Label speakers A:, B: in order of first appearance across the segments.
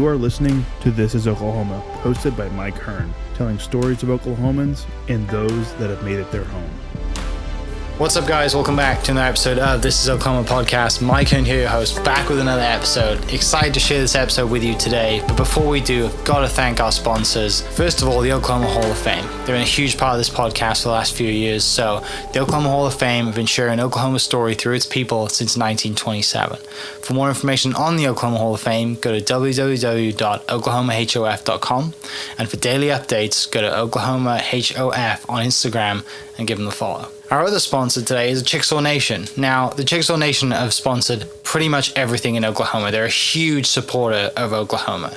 A: You are listening to This is Oklahoma, hosted by Mike Hearn, telling stories of Oklahomans and those that have made it their home.
B: What's up, guys? Welcome back to another episode of This is Oklahoma podcast. Mike Hearn here, your host, back with another episode. Excited to share this episode with you today, but before we do, I've got to thank our sponsors. First of all, the Oklahoma Hall of Fame. They've been a huge part of this podcast for the last few years. So the Oklahoma Hall of Fame have been sharing Oklahoma's story through its people since 1927. For more information on the Oklahoma Hall of Fame, go to www.oklahomahof.com. And for daily updates, go to oklahomahof on Instagram and give them a follow. Our other sponsor today is the Chickasaw Nation. Now, the Chickasaw Nation have sponsored pretty much everything in Oklahoma. They're a huge supporter of Oklahoma,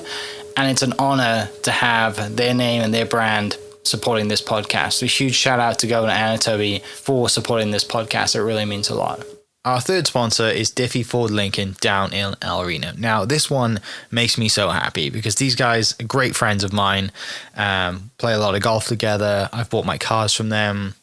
B: and it's an honor to have their name and their brand supporting this podcast. So a huge shout out to Governor Anatoby for supporting this podcast. It really means a lot. Our third sponsor is Diffie Ford Lincoln down in El Reno. Now, this one makes me so happy because these guys are great friends of mine, play a lot of golf together. I've bought my cars from them,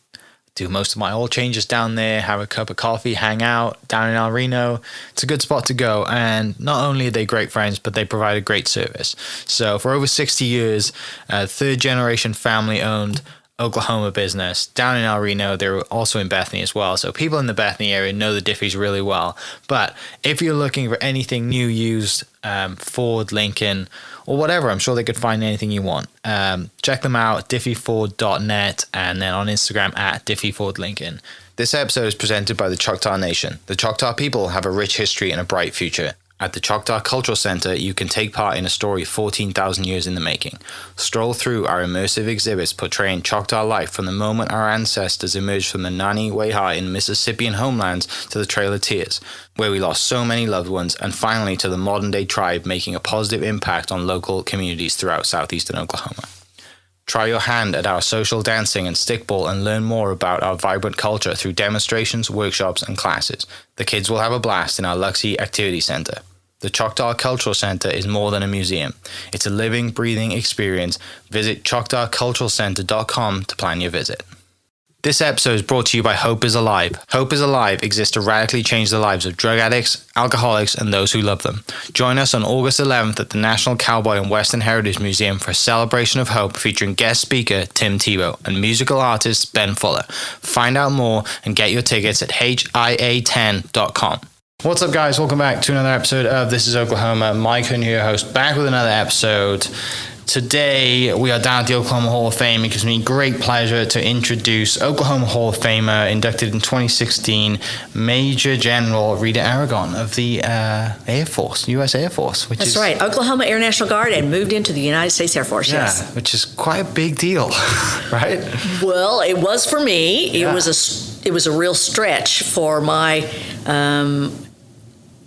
B: do most of my oil changes down there, have a cup of coffee, hang out down in El Reno. It's a good spot to go. And not only are they great friends, but they provide a great service. So for over 60 years, third generation family owned Oklahoma business down in El Reno. They're also in Bethany as well. So people in the Bethany area know the Diffies really well. But if you're looking for anything new, used, Ford, Lincoln, or whatever, I'm sure they could find anything you want. Check them out, diffieford.net, and then on Instagram at diffiefordlincoln. This episode is presented by the Choctaw Nation. The Choctaw people have a rich history and a bright future. At the Choctaw Cultural Center, you can take part in a story 14,000 years in the making. Stroll through our immersive exhibits portraying Choctaw life from the moment our ancestors emerged from the Nani Weha in Mississippian homelands to the Trail of Tears, where we lost so many loved ones, and finally to the modern-day tribe making a positive impact on local communities throughout southeastern Oklahoma. Try your hand at our social dancing and stickball and learn more about our vibrant culture through demonstrations, workshops, and classes. The kids will have a blast in our Luxie Activity Center. The Choctaw Cultural Center is more than a museum. It's a living, breathing experience. Visit choctawculturalcenter.com to plan your visit. This episode is brought to you by Hope is Alive. Hope is Alive exists to radically change the lives of drug addicts, alcoholics, and those who love them. Join us on August 11th at the National Cowboy and Western Heritage Museum for a celebration of hope featuring guest speaker Tim Tebow and musical artist Ben Fuller. Find out more and get your tickets at HIA10.com. What's up, guys? Welcome back to another episode of This is Oklahoma. Mike Hearn here, host, back with another episode. Today, we are down at the Oklahoma Hall of Fame. It gives me great pleasure to introduce Oklahoma Hall of Famer, inducted in 2016, Major General Rita Aragon of the Air Force, U.S. Air Force.
C: That's right, Oklahoma Air National Guard, and moved into the United States Air Force,
B: yeah,
C: yes.
B: Which is quite a big deal, right?
C: Well, it was for me.
B: Yeah.
C: It was a real stretch for my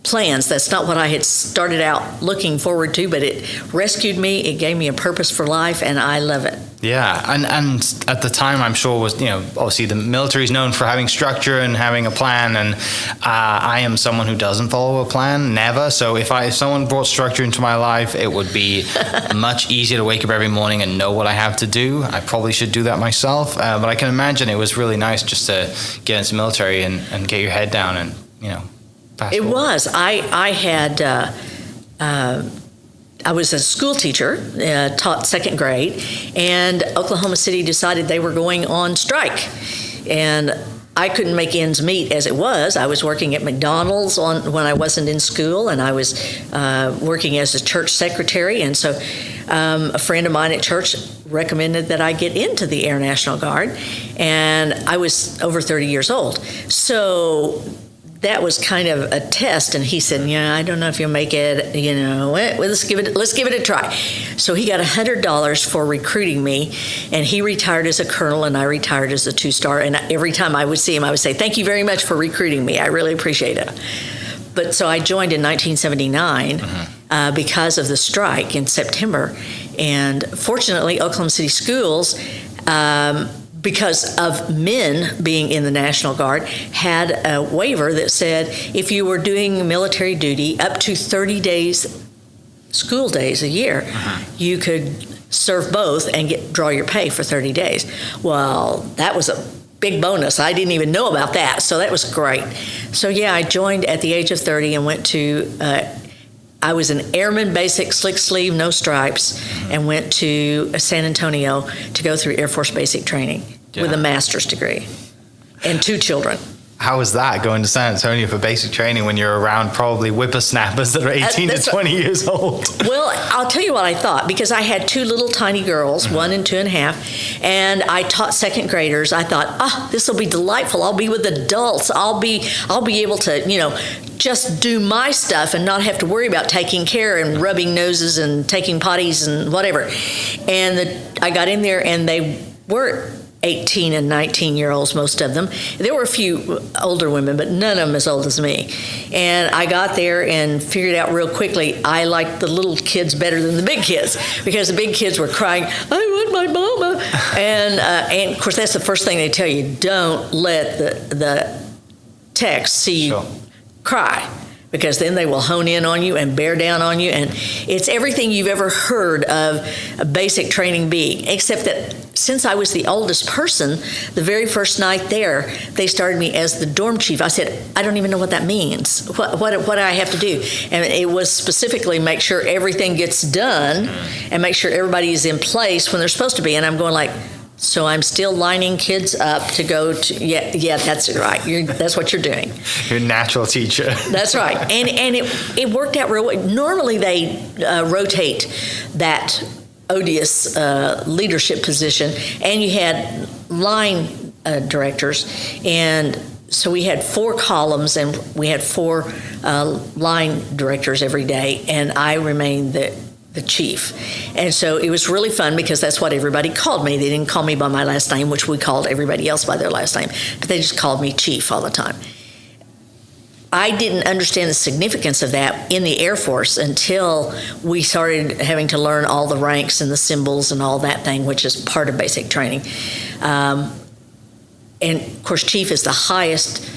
C: plans. That's not what I had started out looking forward to, but it rescued me. It gave me a purpose for life, and I love it.
B: Yeah, and at the time, I'm sure was, obviously the military is known for having structure and having a plan, and I am someone who doesn't follow a plan, never. So if someone brought structure into my life, it would be much easier to wake up every morning and know what I have to do. I probably should do that myself, but I can imagine it was really nice just to get into the military and get your head down and,
C: It was. I was a school teacher, taught second grade, and Oklahoma City decided they were going on strike. And I couldn't make ends meet as it was. I was working at McDonald's when I wasn't in school, and I was working as a church secretary. And so a friend of mine at church recommended that I get into the Air National Guard, and I was over 30 years old. So that was kind of a test, and he said, I don't know if you'll make it, let's give it a try. So he got $100 for recruiting me, and he retired as a colonel, and I retired as a 2-star, and every time I would see him, I would say, thank you very much for recruiting me. I really appreciate it. But so I joined in 1979 because of the strike in September, and fortunately, Oklahoma City schools, because of men being in the National Guard, had a waiver that said if you were doing military duty up to 30 days, school days a year, you could serve both and draw your pay for 30 days. Well, that was a big bonus. I didn't even know about that, so that was great. So yeah, I joined at the age of 30 and went to I was an airman basic, slick sleeve, no stripes, and went to San Antonio to go through Air Force basic training with a master's degree and 2 children.
B: How was that, going to San Antonio for basic training when you're around probably whippersnappers that are 18 to 20 years old?
C: Well, I'll tell you what I thought, because I had 2 little tiny girls, 1 and 2.5, and I taught second graders. I thought, this will be delightful. I'll be with adults. I'll be able to, just do my stuff and not have to worry about taking care and rubbing noses and taking potties and whatever. And I got in there, and they were 18 and 19-year-olds, most of them. There were a few older women, but none of them as old as me. And I got there and figured out real quickly I liked the little kids better than the big kids, because the big kids were crying, I want my mama. And of course, that's the first thing they tell you. Don't let the techs see you cry, because then they will hone in on you and bear down on you. And it's everything you've ever heard of a basic training being, except that since I was the oldest person, the very first night there, they started me as the dorm chief. I said, I don't even know what that means. What do I have to do? And it was specifically make sure everything gets done and make sure everybody is in place when they're supposed to be. And I'm going like, so I'm still lining kids up to go to, yeah, that's right. That's what you're doing.
B: You're a natural teacher.
C: That's right. And it worked out real well. Normally they rotate that odious leadership position, and you had line directors, and so we had 4 columns, and we had 4 line directors every day, and I remained the chief. And so it was really fun, because that's what everybody called me. They didn't call me by my last name, which we called everybody else by their last name, but they just called me chief all the time. I didn't understand the significance of that in the Air Force until we started having to learn all the ranks and the symbols and all that thing, which is part of basic training. And of course, chief is the highest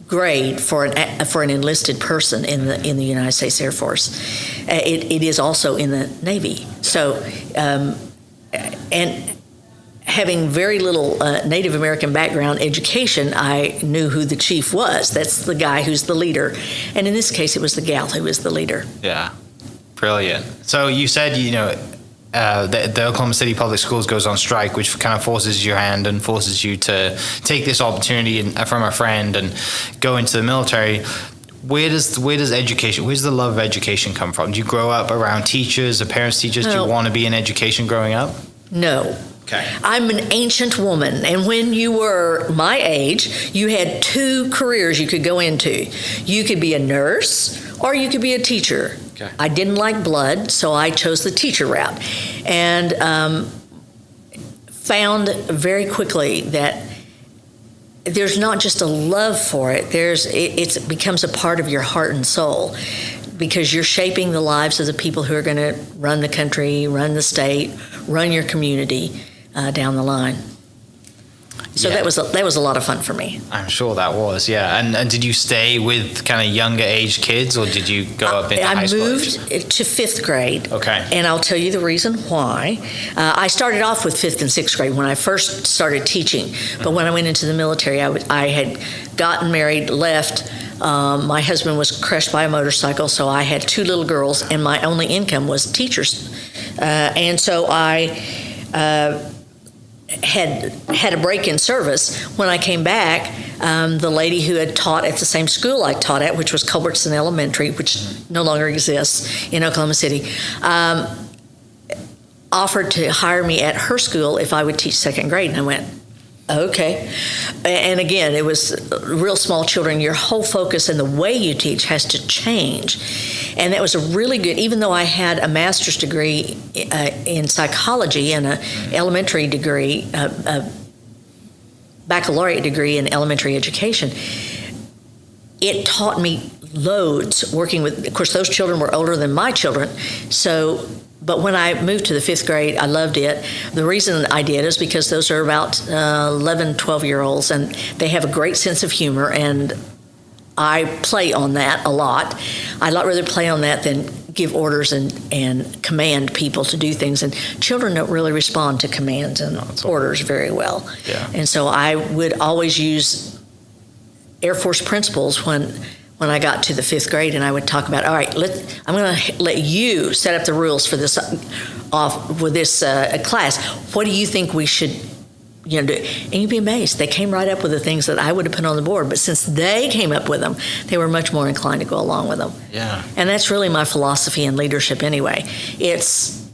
C: grade for an enlisted person in the United States Air Force. It is also in the Navy. So, and having very little Native American background education, I knew who the chief was. That's the guy who's the leader. And in this case, it was the gal who was the leader.
B: Yeah, brilliant. So you said, the Oklahoma City Public Schools goes on strike, which kind of forces your hand and forces you to take this opportunity from a friend and go into the military. Where does education, where's the love of education come from? Do you grow up around teachers or parents teachers? Do you want to be in education growing up?
C: No.
B: Okay.
C: I'm an ancient woman, and when you were my age, you had 2 careers you could go into. You could be a nurse or you could be a teacher. Okay. I didn't like blood, so I chose the teacher route, and found very quickly that there's not just a love for it. It becomes a part of your heart and soul, because you're shaping the lives of the people who are going to run the country, run the state, run your community down the line. So that was a lot of fun for me.
B: I'm sure that was, yeah. And did you stay with kind of younger age kids, or did you go up into high school? I moved
C: to 5th grade.
B: Okay.
C: And I'll tell you the reason why. I started off with 5th and 6th grade when I first started teaching. But when I went into the military, I had gotten married, left. My husband was crushed by a motorcycle, so I had 2 little girls, and my only income was teachers. And so I had a break in service. When I came back, the lady who had taught at the same school I taught at, which was Culbertson Elementary, which no longer exists in Oklahoma City, offered to hire me at her school if I would teach 2nd grade. And I went, okay. And again, it was real small children. Your whole focus and the way you teach has to change. And that was a really good, even though I had a master's degree in psychology and an elementary degree, a baccalaureate degree in elementary education, it taught me loads working with, of course, those children were older than my children. So, but when I moved to the 5th grade, I loved it. The reason I did is because those are about 11, 12-year-olds, and they have a great sense of humor, and I play on that a lot. I'd rather play on that than give orders and command people to do things. And children don't really respond to commands and orders very well. Yeah. And so I would always use Air Force principles when when I got to the 5th grade, and I would talk about, all right, I'm going to let you set up the rules for this class. What do you think we should do? And you'd be amazed. They came right up with the things that I would have put on the board, but since they came up with them, they were much more inclined to go along with them.
B: Yeah.
C: And that's really my philosophy in leadership anyway. It's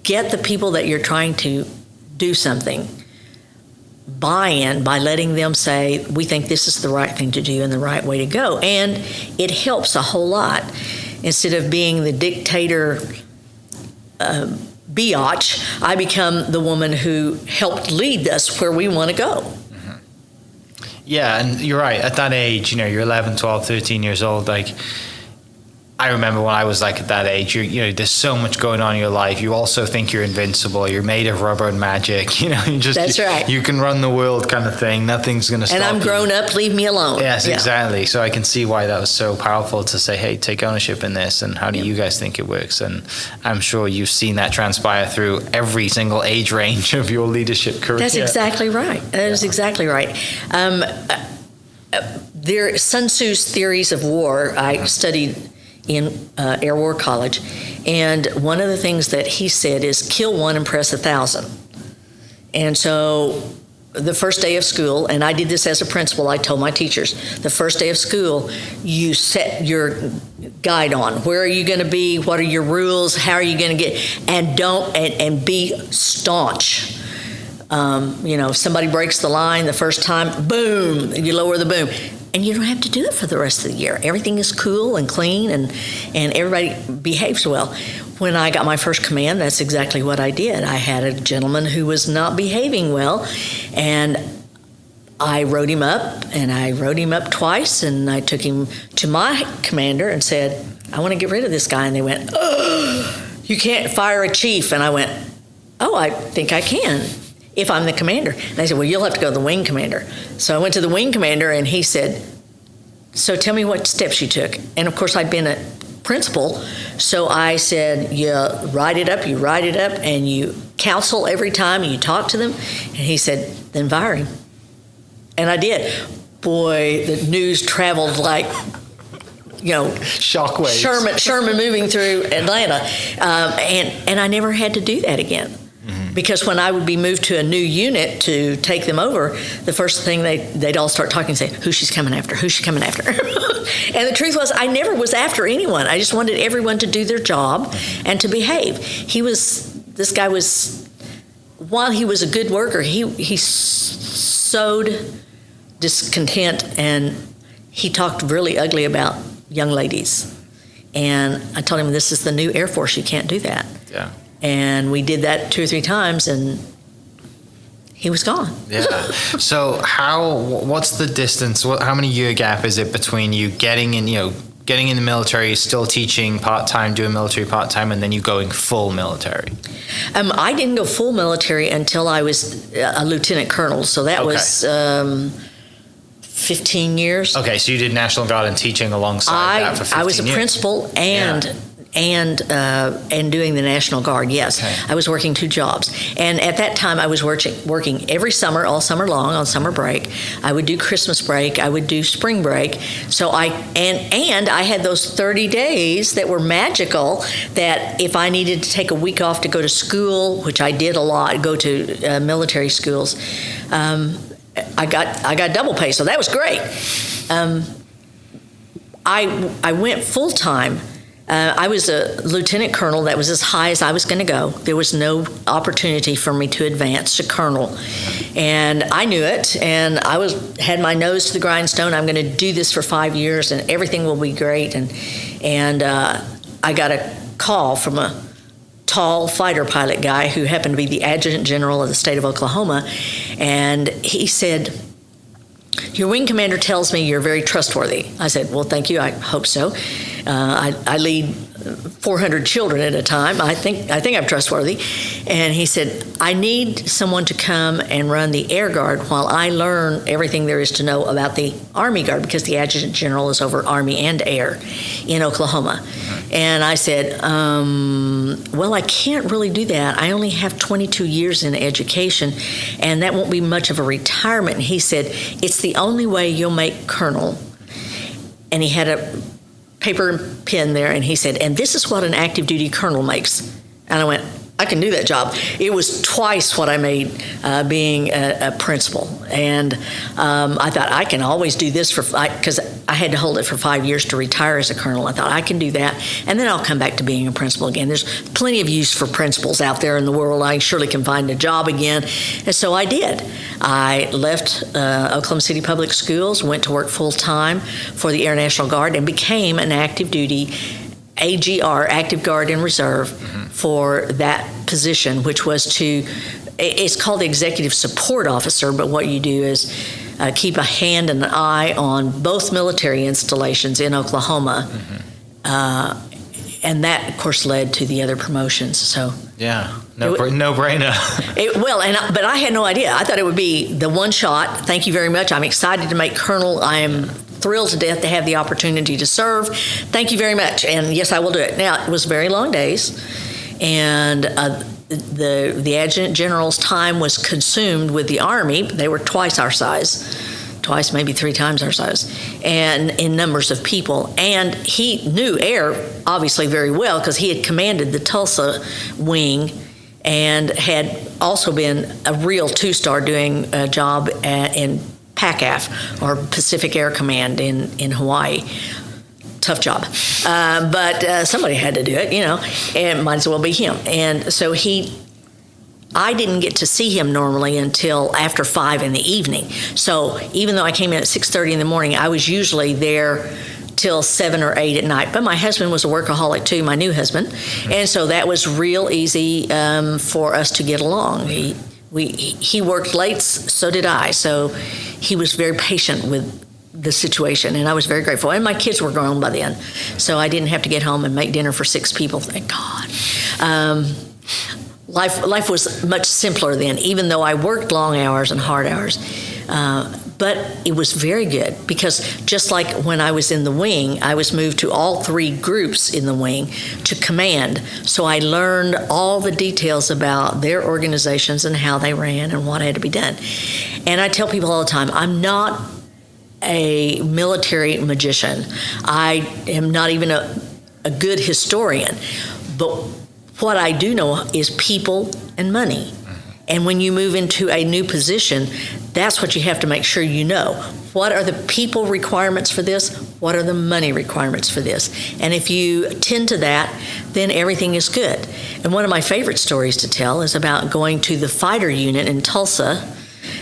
C: get the people that you're trying to do something buy-in by letting them say, we think this is the right thing to do and the right way to go. And it helps a whole lot. Instead of being the dictator biatch, I become the woman who helped lead us where we want to go.
B: Mm-hmm. Yeah, and you're right. At that age, you're 11, 12, 13 years old, I remember when I was at that age, there's so much going on in your life. You also think you're invincible. You're made of rubber and magic.
C: That's right.
B: You can run the world kind of thing. Nothing's going to stop you.
C: And I'm grown up, leave me alone.
B: Yes, exactly. So I can see why that was so powerful to say, hey, take ownership in this, and how do you guys think it works? And I'm sure you've seen that transpire through every single age range of your leadership career.
C: That's exactly right. That is exactly right. Sun Tzu's theories of war, I studied in Air War College, and one of the things that he said is kill one, impress 1,000. And so the first day of school, and I did this as a principal, I told my teachers, the first day of school, you set your guide on. Where are you going to be? What are your rules? How are you going to get? And and be staunch. If somebody breaks the line the first time, boom, you lower the boom. And you don't have to do it for the rest of the year. Everything is cool and clean, and everybody behaves well. When I got my first command, that's exactly what I did. I had a gentleman who was not behaving well, and I wrote him up, and I wrote him up twice, and I took him to my commander and said, I want to get rid of this guy. And they went, oh, you can't fire a chief. And I went, oh, I think I can, if I'm the commander. And they said, well, you'll have to go to the wing commander. So I went to the wing commander, and he said, so tell me what steps you took. And of course, I'd been a principal, so I said, you write it up, and you counsel every time, and you talk to them. And he said, then fire him. And I did. Boy, the news traveled like,
B: shockwaves.
C: Sherman moving through Atlanta. And I never had to do that again. Because when I would be moved to a new unit to take them over, the first thing they'd all start talking and say, who's she coming after? Who's she coming after? And the truth was, I never was after anyone. I just wanted everyone to do their job and to behave. This guy was, while he was a good worker, he sowed discontent, and he talked really ugly about young ladies. And I told him, this is the new Air Force. You can't do that.
B: Yeah.
C: And we did that 2 or 3 times, and he was gone.
B: Yeah. So what's the distance? How many year gap is it between you getting in the military, still teaching part-time, doing military part-time, and then you going full military?
C: I didn't go full military until I was a lieutenant colonel. So that was 15 years.
B: Okay, so you did National Guard and teaching alongside that for 15 years.
C: I was a principal and doing the National Guard, yes. Okay. I was working 2 jobs. And at that time, I was working every summer, all summer long, on summer break. I would do Christmas break. I would do spring break. So I had those 30 days that were magical, that if I needed to take a week off to go to school, which I did a lot, go to military schools, I got double pay, so that was great. I went full-time. I was a lieutenant colonel. That was as high as I was going to go. There was no opportunity for me to advance to colonel. And I knew it, and I had my nose to the grindstone. I'm going to do this for 5 years, and everything will be great. And I got a call from a tall fighter pilot guy who happened to be the adjutant general of the state of Oklahoma. And he said, your wing commander tells me you're very trustworthy. I said, well, thank you. I hope so. I lead 400 children at a time. I think I'm trustworthy. And he said, I need someone to come and run the Air Guard while I learn everything there is to know about the Army Guard, because the adjutant general is over Army and Air in Oklahoma. And I said, well, I can't really do that. I only have 22 years in education, and that won't be much of a retirement. And he said, it's the only way you'll make colonel. and he had a paper and pen there, and he said, and this is what an active duty colonel makes. And I went, I can do that job. It was twice what I made being a principal. And I thought, I can always do this because I had to hold it for 5 years to retire as a colonel. I thought, I can do that. And then I'll come back to being a principal again. There's plenty of use for principals out there in the world. I surely can find a job again. And so I did. I left Oklahoma City Public Schools, went to work full time for the Air National Guard, and became an active duty AGR, Active Guard and Reserve, for that position, which was it's called the Executive Support Officer, but what you do is keep a hand and an eye on both military installations in Oklahoma. And that, of course, led to the other promotions. So
B: yeah, no-brainer.
C: But I had no idea. I thought it would be the one shot. Thank you very much. I'm excited to make colonel. I am thrilled to death to have the opportunity to serve. Thank you very much. And yes, I will do it. Now, it was very long days, and the adjutant general's time was consumed with the Army. They were twice our size, twice, maybe 3 times our size, and in numbers of people. And he knew air, obviously, very well, because he had commanded the Tulsa wing and had also been a real 2-star doing a job in PACAF, or Pacific Air Command in Hawaii. Tough job. But somebody had to do it, and it might as well be him. And so I didn't get to see him normally until after 5 in the evening. So even though I came in at 6:30 in the morning, I was usually there till 7 or 8 at night. But my husband was a workaholic too, my new husband. And so that was real easy for us to get along. He worked late, so did I. So he was very patient with the situation, and I was very grateful. And my kids were grown by then, so I didn't have to get home and make dinner for 6 people, thank God. Life was much simpler then, even though I worked long hours and hard hours. But it was very good, because just like when I was in the wing, I was moved to all 3 groups in the wing to command. So I learned all the details about their organizations and how they ran and what had to be done. And I tell people all the time, I'm not a military magician. I am not even a good historian. But what I do know is people and money. And when you move into a new position, that's what you have to make sure you know. What are the people requirements for this? What are the money requirements for this? And if you tend to that, then everything is good. And one of my favorite stories to tell is about going to the fighter unit in Tulsa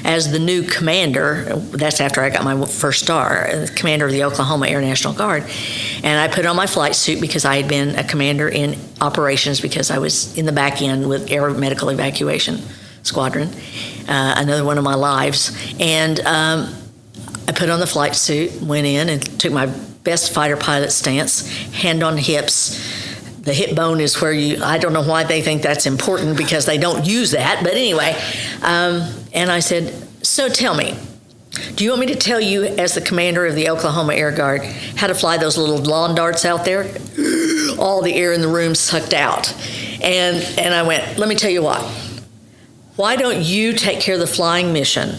C: as the new commander. That's after I got my first star, commander of the Oklahoma Air National Guard. And I put on my flight suit because I had been a commander in operations, because I was in the back end with Air Medical Evacuation Squadron, another one of my lives. And I put on the flight suit, went in and took my best fighter pilot stance, hand on hips. The hip bone is where I don't know why they think that's important, because they don't use that. But anyway, and I said, so tell me, do you want me to tell you, as the commander of the Oklahoma Air Guard, how to fly those little lawn darts out there? All the air in the room sucked out. And I went, let me tell you what. Why don't you take care of the flying mission?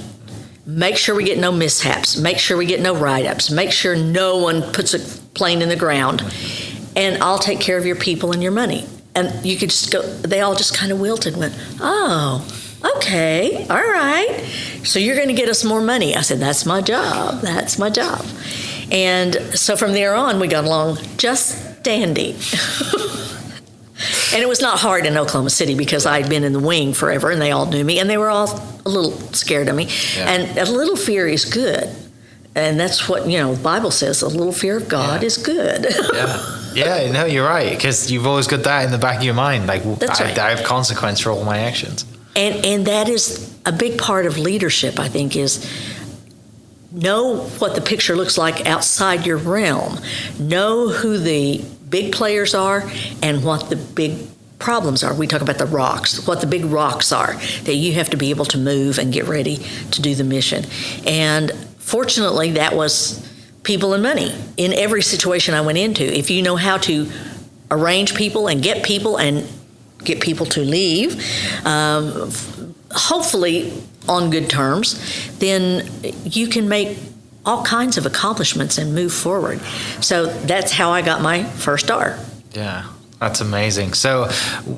C: Make sure we get no mishaps. Make sure we get no write-ups. Make sure no one puts a plane in the ground. And I'll take care of your people and your money. And you could just go, they all just kind of wilted and went, oh, okay, all right. So you're going to get us more money. I said, that's my job. That's my job. And so from there on, we got along just dandy. And it was not hard in Oklahoma City, because I'd been in the wing forever and they all knew me, and they were all a little scared of me. Yeah. And a little fear is good. And that's what, the Bible says, a little fear of God is good.
B: Yeah, no, you're right, because you've always got that in the back of your mind. Like,
C: that's right.
B: I have consequence for all my actions.
C: And that is a big part of leadership, I think, is know what the picture looks like outside your realm. Know who the big players are and what the big problems are. We talk about the rocks, what the big rocks are that you have to be able to move and get ready to do the mission. And fortunately, that was people and money in every situation I went into. If you know how to arrange people and get people to leave, hopefully on good terms, then you can make all kinds of accomplishments and move forward. So that's how I got my first star.
B: Yeah, that's amazing. So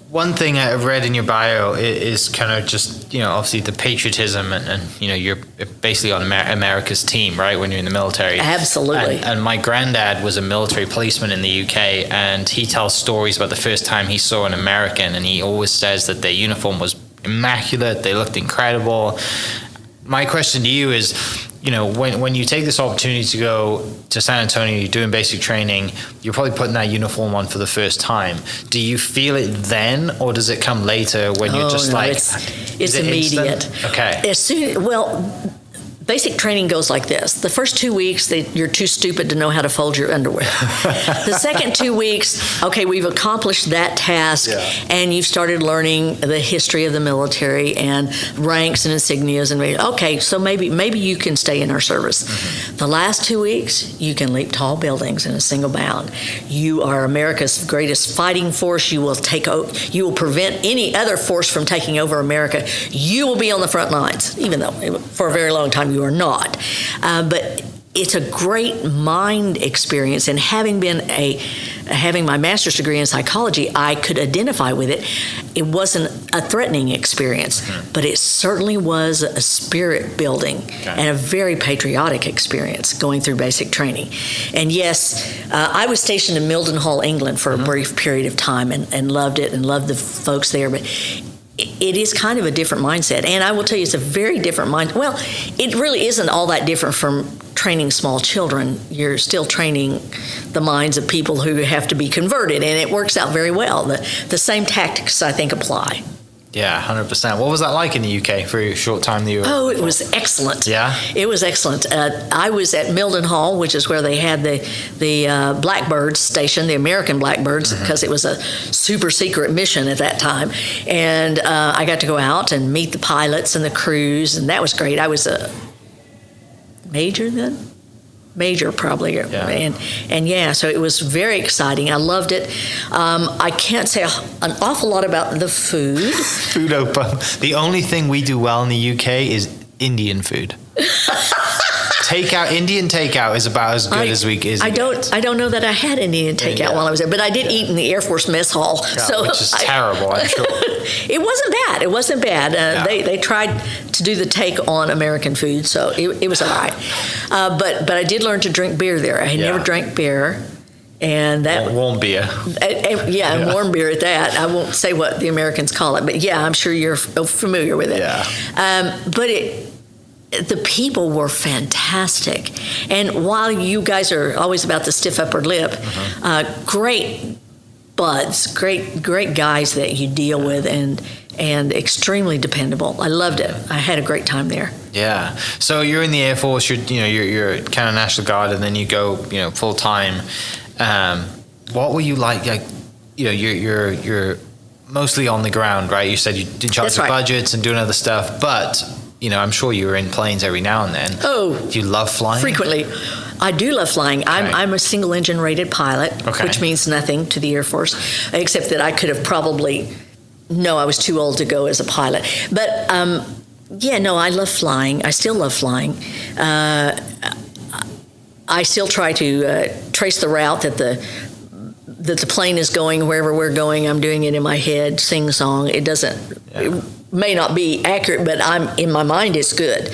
B: one thing I've read in your bio is kind of just, obviously the patriotism and you're basically on America's team, right, when you're in the military.
C: Absolutely.
B: And my granddad was a military policeman in the UK, and he tells stories about the first time he saw an American, and he always says that their uniform was immaculate, they looked incredible. My question to you is, when you take this opportunity to go to San Antonio, you're doing basic training, you're probably putting that uniform on for the first time. Do you feel it then, or does it come later when you're just
C: it's immediate.
B: Instant? Okay.
C: Basic training goes like this. The first 2 weeks, you're too stupid to know how to fold your underwear. The second 2 weeks, okay, we've accomplished that task, and you've started learning the history of the military and ranks and insignias, and okay, so maybe you can stay in our service. Mm-hmm. The last 2 weeks, you can leap tall buildings in a single bound. You are America's greatest fighting force. You will prevent any other force from taking over America. You will be on the front lines, even though for a very long time you are not. But it's a great mind experience, and having my master's degree in psychology, I could identify with it. It wasn't a threatening experience, but it certainly was a spirit building and a very patriotic experience going through basic training. And yes, I was stationed in Mildenhall, England for a brief period of time, and loved it and loved the folks there, but it is kind of a different mindset. And I will tell you, it's a very different mind. Well, it really isn't all that different from training small children. You're still training the minds of people who have to be converted, and it works out very well. The same tactics, I think, apply.
B: Yeah, 100%. What was that like in the UK for a short time that you were?
C: Oh, it was excellent.
B: Yeah?
C: It was excellent. I was at Mildenhall, which is where they had the Blackbirds station, the American Blackbirds, because it was a super secret mission at that time. And I got to go out and meet the pilots and the crews, and that was great. I was a major then? Major, probably.
B: Yeah.
C: And yeah, so it was very exciting. I loved it. I can't say an awful lot about the food.
B: Food open. The only thing we do well in the UK is Indian food. Indian takeout is about as good as we is.
C: I don't know that I had Indian takeout while I was there, but I did eat in the Air Force mess hall.
B: Which is terrible, I'm sure.
C: It wasn't bad. They tried to do the take on American food, so it was all right. But I did learn to drink beer there. I had never drank beer. And that
B: warm beer.
C: And warm beer at that. I won't say what the Americans call it, but yeah, I'm sure you're familiar with it.
B: Yeah.
C: But the people were fantastic. And while you guys are always about the stiff upper lip, great buds, great guys that you deal with, and extremely dependable. I loved it. I had a great time there.
B: Yeah. So you're in the Air Force. You're kind of National Guard, and then you go full time. What were you like? You're mostly on the ground, right? You said you did charge of budgets and doing other stuff, but I'm sure you were in planes every now and then. Oh, do you love flying?
C: Frequently. I do love flying. Okay. I'm a single engine rated pilot, which means nothing to the Air Force, except that I could have probably. No, I was too old to go as a pilot. But I love flying. I still love flying. I still try to trace the route that the plane is going wherever we're going. I'm doing it in my head, sing song. It doesn't. It may not be accurate, but in my mind it's good.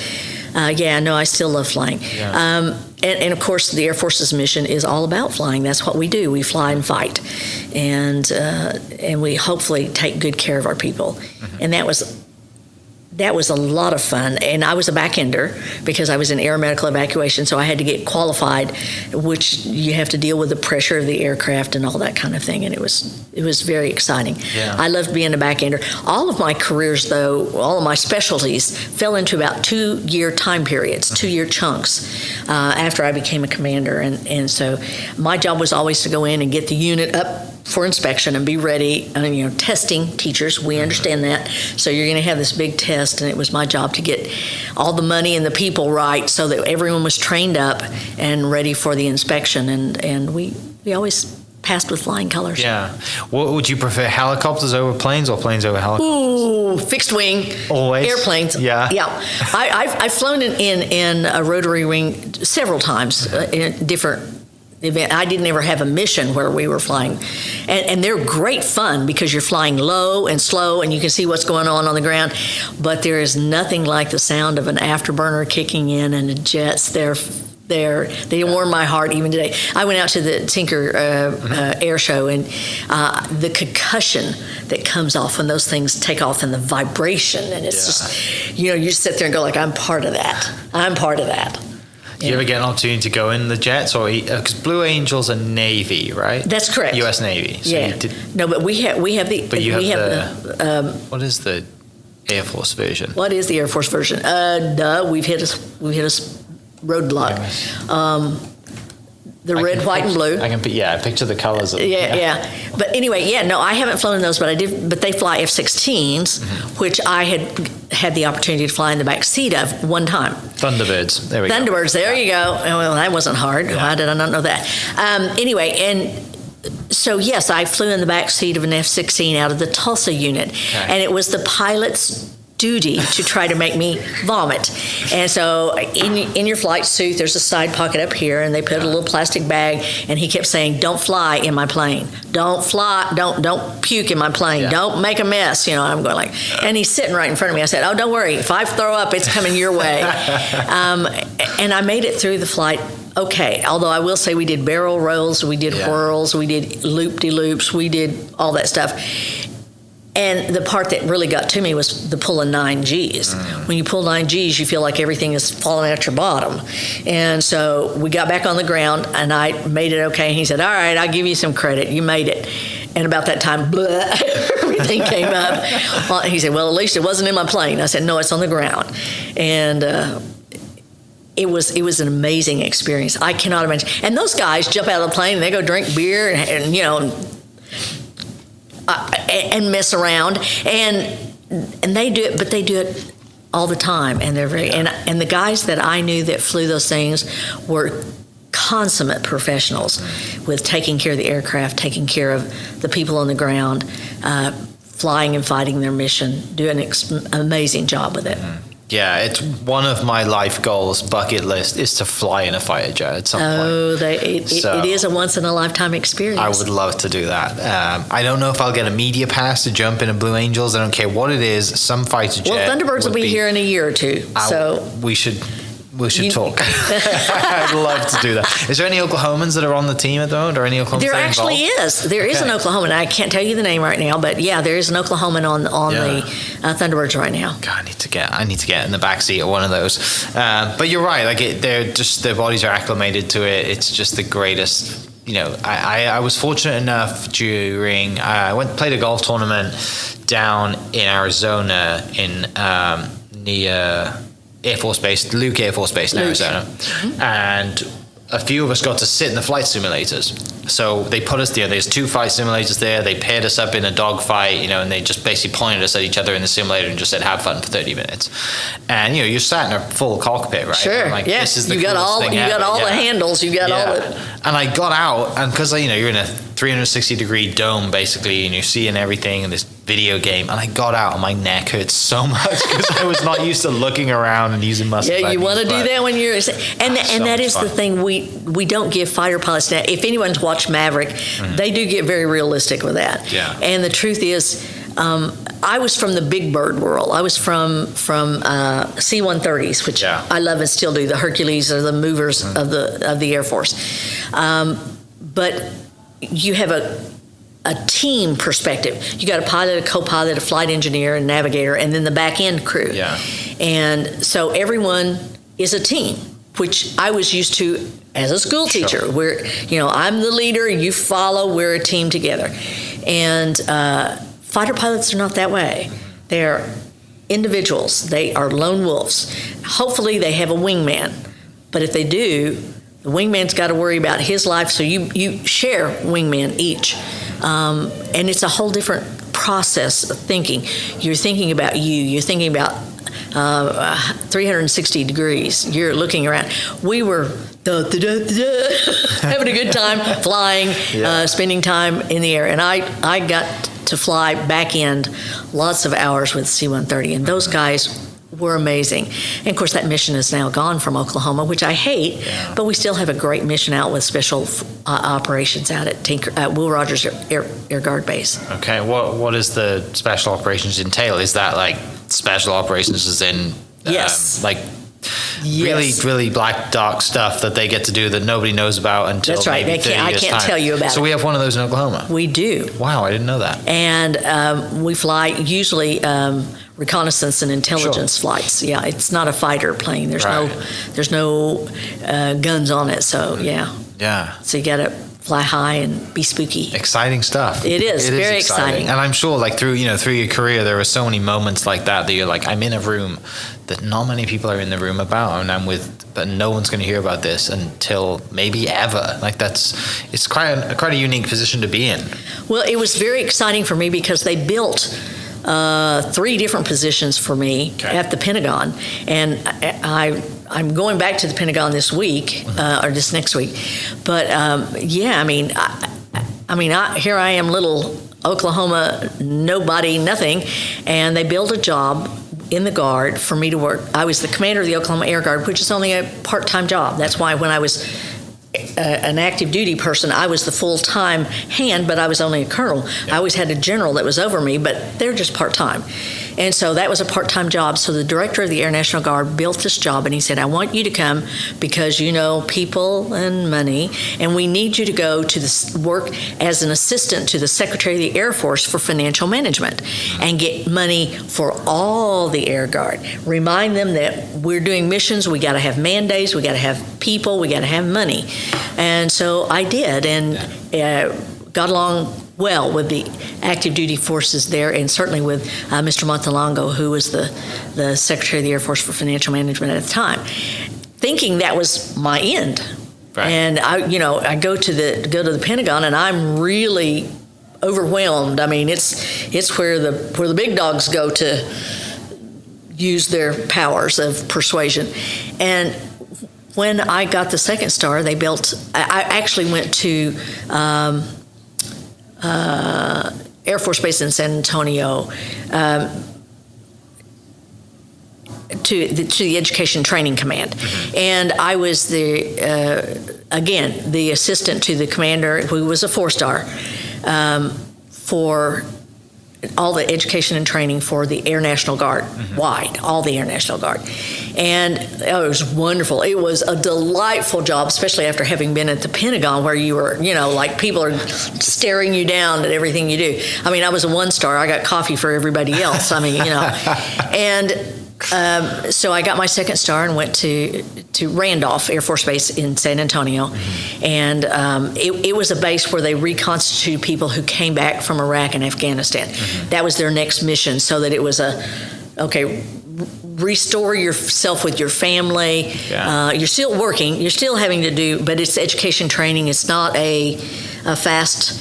C: I still love flying. Yeah. And of course, the Air Force's mission is all about flying. That's what we do. We fly and fight, and we hopefully take good care of our people. Mm-hmm. And that was a lot of fun. And I was a back-ender because I was in air medical evacuation, so I had to get qualified, which you have to deal with the pressure of the aircraft and all that kind of thing. And it was very exciting. Yeah. I loved being a back-ender. All of my careers, though, all of my specialties fell into about 2-year time periods, 2-year chunks after I became a commander. And so my job was always to go in and get the unit up for inspection and be ready. Testing teachers, we understand that. So you're going to have this big test, and it was my job to get all the money and the people right so that everyone was trained up and ready for the inspection. And we always passed with flying colors.
B: Yeah. What would you prefer, helicopters over planes or planes over helicopters?
C: Ooh, fixed wing.
B: Always?
C: Airplanes.
B: Yeah.
C: Yeah. I've flown in a rotary wing several times in different events. I didn't ever have a mission where we were flying. And they're great fun because you're flying low and slow and you can see what's going on the ground. But there is nothing like the sound of an afterburner kicking in and the jets. They warm my heart even today. I went out to the Tinker air show, and the concussion that comes off when those things take off, and the vibration, and it's just, you just sit there and go like, I'm part of that. I'm part of that.
B: Do you ever get an opportunity to go in the jets, or because Blue Angels are Navy, right?
C: That's correct.
B: U.S. Navy. So
C: yeah. No, but we have the.
B: But you
C: we
B: have
C: the.
B: What is the Air Force version?
C: What is the Air Force version? We've hit a roadblock. The red, white, and blue.
B: I picture the colors of them.
C: Yeah. But anyway, no, I haven't flown in those, but I did. But they fly F-16s, which I had the opportunity to fly in the back seat of one time.
B: Thunderbirds. There we go.
C: Thunderbirds. There you go. Well, that wasn't hard.
B: Yeah.
C: Why did I not know that? Anyway, and so yes, I flew in the back seat of an F-16 out of the Tulsa unit, and it was the pilot's duty to try to make me vomit. And so in your flight suit, there's a side pocket up here, and they put a little plastic bag, and he kept saying, don't fly in my plane. Don't fly, don't puke in my plane. Don't make a mess. And I'm going like, and he's sitting right in front of me. I said, oh, don't worry. If I throw up, it's coming your way. And I made it through the flight okay. Although I will say we did barrel rolls, we did whirls, we did loop-de-loops, we did all that stuff. And the part that really got to me was the pulling 9 Gs. When you pull 9 Gs, you feel like everything is falling out your bottom. And so we got back on the ground, and I made it okay. And he said, all right, I'll give you some credit. You made it. And about that time, everything came up. He said, well, at least it wasn't in my plane. I said, no, it's on the ground. And it was an amazing experience. I cannot imagine. And those guys jump out of the plane, and they go drink beer and mess around, and they do it, but they do it all the time, and they're very and the guys that I knew that flew those things were consummate professionals with taking care of the aircraft, taking care of the people on the ground, flying and fighting their mission, doing an amazing job with it.
B: Yeah, it's one of my life goals, bucket list, is to fly in a fighter jet at some point.
C: It is a once-in-a-lifetime experience.
B: I would love to do that. I don't know if I'll get a media pass to jump in a Blue Angels. I don't care what it is. Some fighter jet.
C: Well, Thunderbirds will be here in a year or two.
B: We should talk. I'd love to do that. Is there any Oklahomans that are on the team at the moment, or any Oklahomans?
C: There actually is. There is an Oklahoman. I can't tell you the name right now, but there is an Oklahoman on the Thunderbirds right now. God,
B: I need to get in the backseat of one of those. But you're right. Like their bodies are acclimated to it. It's just the greatest. I was fortunate enough during I played a golf tournament down in Arizona in near Air Force Base, Luke Air Force Base in Arizona, and a few of us got to sit in the flight simulators. So they put us there. There's 2 flight simulators there. They paired us up in a dogfight, and they just basically pointed us at each other in the simulator and just said, "Have fun for 30 minutes." And you're sat in a full cockpit, right?
C: Sure.
B: Like,
C: yeah.
B: This is the
C: you got all
B: thing
C: you
B: ever.
C: got all the handles. You got all the.
B: And I got out, and because you're in a 360-degree dome basically, and you're seeing everything in this video game, and I got out, and my neck hurt so much because I was not used to looking around and using muscle.
C: Yeah, you want to do that when you're, and that is the thing we don't give fighter pilots now. If anyone's watched Maverick, they do get very realistic with that.
B: Yeah.
C: And the truth is, I was from the big bird world. I was from C-130s, which I love and still do. The Hercules are the movers of the Air Force. But you have a team perspective. You got a pilot, a co-pilot, a flight engineer, a navigator, and then the back end crew.
B: Yeah.
C: And so everyone is a team, which I was used to as a school teacher.
B: Sure.
C: Where I'm the leader, you follow, we're a team together. And fighter pilots are not that way. They're individuals. They are lone wolves. Hopefully they have a wingman, but if they do, the wingman's got to worry about his life, so you share wingman each. And it's a whole different process of thinking. You're thinking about you. You're thinking about 360 degrees. You're looking around. We were having a good time flying, spending time in the air. And I got to fly back end lots of hours with C-130. And those guys were amazing. And of course, that mission is now gone from Oklahoma, which I hate, but we still have a great mission out with special operations out at Will Rogers Air Guard Base.
B: Okay, what does the special operations entail? Is that like special operations as in
C: yes.
B: Really, really black, dark stuff that they get to do that nobody knows about until
C: That's right.
B: maybe 30
C: I
B: years
C: can't
B: time.
C: tell you about it.
B: So we have one of those in Oklahoma?
C: We do.
B: Wow, I didn't know that.
C: And we fly usually reconnaissance and intelligence flights. Yeah, it's not a fighter plane. There's no guns on it. So yeah. So you got to fly high and be spooky.
B: Exciting stuff.
C: It is very exciting.
B: And I'm sure, like through your career, there were so many moments like that you're like, I'm in a room that not many people are in the room about, and I'm with, but no one's going to hear about this until maybe ever. Like it's quite a unique position to be in.
C: Well, it was very exciting for me because they built 3 different positions for me at the Pentagon, and I'm going back to the Pentagon this week or this next week. But here I am, little Oklahoma nobody, nothing, and they built a job in the Guard for me to work. I was the commander of the Oklahoma Air Guard, which is only a part-time job. That's why when I was an active duty person, I was the full-time hand, but I was only a colonel. I always had a general that was over me, but they're just part-time. And so that was a part-time job. So the director of the Air National Guard built this job, and he said, I want you to come because you know people and money, and we need you to go to work as an assistant to the Secretary of the Air Force for financial management and get money for all the Air Guard. Remind them that we're doing missions, we got to have man-days, we got to have people, we got to have money. And so I did, and got along well with the active duty forces there, and certainly with Mr. Montalongo, who was the Secretary of the Air Force for Financial Management at the time, thinking that was my end.
B: Right.
C: And I go to the Pentagon, and I'm really overwhelmed. I mean, it's where the big dogs go to use their powers of persuasion. And when I got the second star, I actually went to Air Force Base in San Antonio to the Education Training Command. And I was the assistant to the commander, who was a 4-star, for all the education and training for the Air National Guard, all the Air National Guard. And it was wonderful. It was a delightful job, especially after having been at the Pentagon, where you were, like people are staring you down at everything you do. I mean, I was a 1-star. I got coffee for everybody else. I mean, And so I got my second star and went to Randolph Air Force Base in San Antonio. And it was a base where they reconstituted people who came back from Iraq and Afghanistan. That was their next mission, so that it was restore yourself with your family. You're still working, you're still having to do, but it's education training. It's not a fast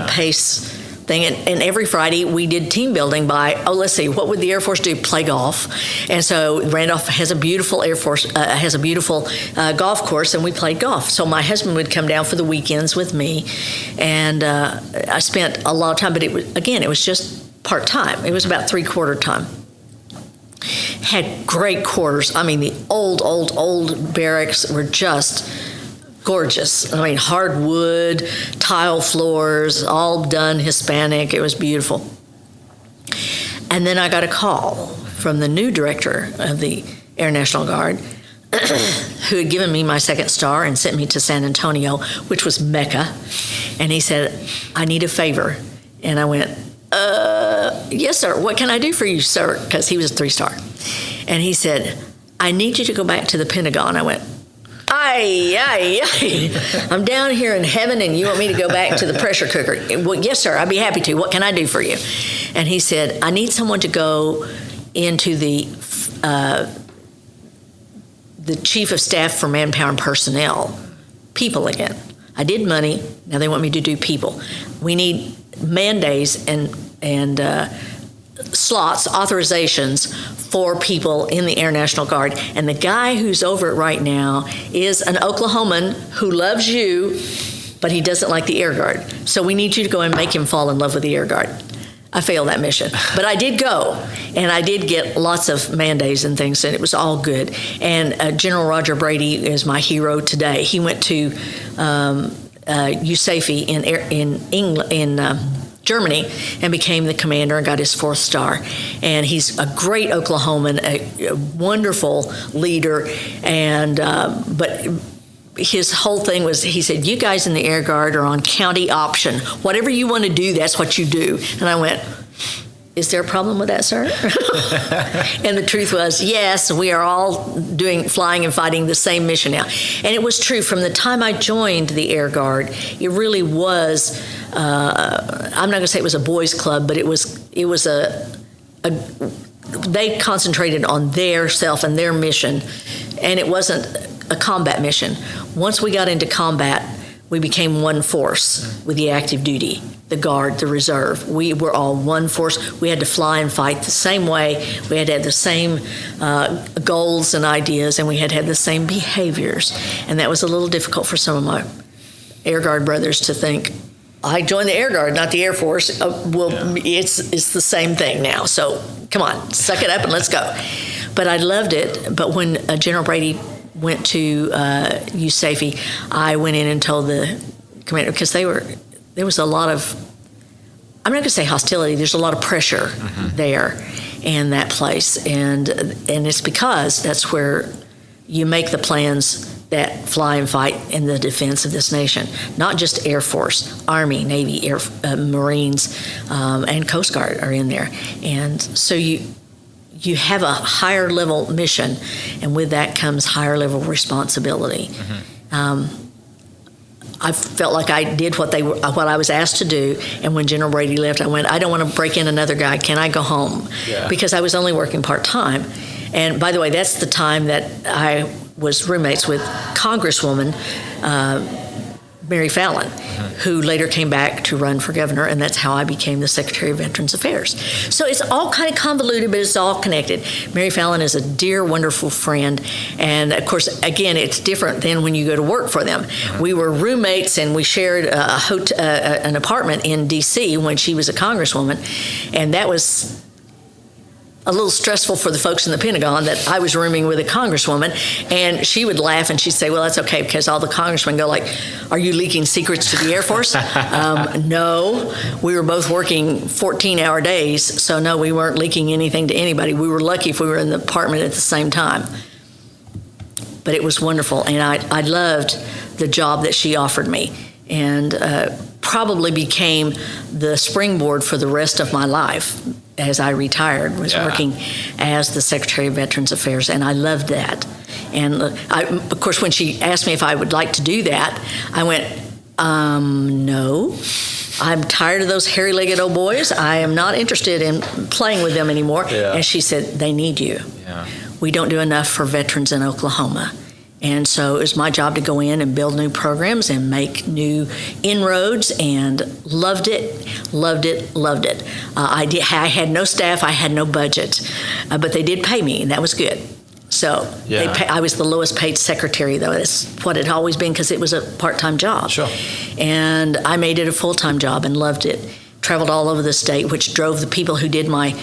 C: pace thing. And every Friday we did team building by, let's see, what would the Air Force do? Play golf. And so Randolph has a beautiful golf course, and we played golf. So my husband would come down for the weekends with me, and I spent a lot of time, but it was just part-time. It was about 3/4 time. Had great quarters. I mean, the old barracks were just gorgeous. I mean, hardwood, tile floors, all done Hispanic. It was beautiful. And then I got a call from the new director of the Air National Guard, who had given me my second star and sent me to San Antonio, which was Mecca. And he said, I need a favor. And I went, yes, sir. What can I do for you, sir? Because he was a 3-star. And he said, I need you to go back to the Pentagon. I went, I'm down here in heaven, and you want me to go back to the pressure cooker? Well, yes, sir. I'd be happy to. What can I do for you? And he said, I need someone to go into the chief of staff for manpower and personnel, people again. I did money. Now they want me to do people. We need man days and slots, authorizations for people in the Air National Guard. And the guy who's over it right now is an Oklahoman who loves you, but he doesn't like the Air Guard. So we need you to go and make him fall in love with the Air Guard. I failed that mission. But I did go, and I did get lots of man-days and things, and it was all good. And General Roger Brady is my hero today. He went to USAFE in Germany and became the commander and got his 4th star. And he's a great Oklahoman, a wonderful leader, and but his whole thing was, he said, you guys in the Air Guard are on county option. Whatever you want to do, that's what you do. And I went, is there a problem with that, sir? And the truth was, yes, we are all flying and fighting the same mission now. And it was true. From the time I joined the Air Guard, it really was, I'm not going to say it was a boys' club, but it was they concentrated on their self and their mission, and it wasn't a combat mission. Once we got into combat, we became one force with the active duty, the Guard, the Reserve. We were all one force. We had to fly and fight the same way. We had to have the same goals and ideas, and we had to have the same behaviors. And that was a little difficult for some of my Air Guard brothers to think, I joined the Air Guard, not the Air Force. It's the same thing now. So come on, suck it up and let's go. But I loved it. But when General Brady went to USAFE, I went in and told the commander, because there was a lot of, I'm not going to say hostility, there's a lot of pressure there in that place. And it's because that's where you make the plans that fly and fight in the defense of this nation. Not just Air Force, Army, Navy, Marines, and Coast Guard are in there. And so you have a higher level mission, and with that comes higher level responsibility. I felt like I did what I was asked to do, and when General Brady left, I went, I don't want to break in another guy. Can I go home? Yeah. Because I was only working part-time. And by the way, that's the time that I was roommates with Congresswoman Mary Fallon, who later came back to run for governor, and that's how I became the Secretary of Veterans Affairs. So it's all kind of convoluted, but it's all connected. Mary Fallon is a dear, wonderful friend, and of course, again, it's different than when you go to work for them. We were roommates, and we shared an apartment in D.C. when she was a congresswoman, and that was a little stressful for the folks in the Pentagon that I was rooming with a congresswoman, and she would laugh and she'd say, well, that's okay, because all the congressmen go like, are you leaking secrets to the Air Force? No, we were both working 14-hour days, so no, we weren't leaking anything to anybody. We were lucky if we were in the apartment at the same time. But it was wonderful, and I loved the job that she offered me, and probably became the springboard for the rest of my life. As I retired, was working as the Secretary of Veterans Affairs, and I loved that. And of course, when she asked me if I would like to do that, I went, no. I'm tired of those hairy-legged old boys. I am not interested in playing with them anymore. Yeah. And she said, they need you. Yeah. We don't do enough for veterans in Oklahoma. And so it was my job to go in and build new programs and make new inroads, and loved it. I had no staff, I had no budget, but they did pay me, and that was good. So I was the lowest paid secretary, though. That's what it had always been, because it was a part-time job. Sure. And I made it a full-time job and loved it. Traveled all over the state, which drove the people who did my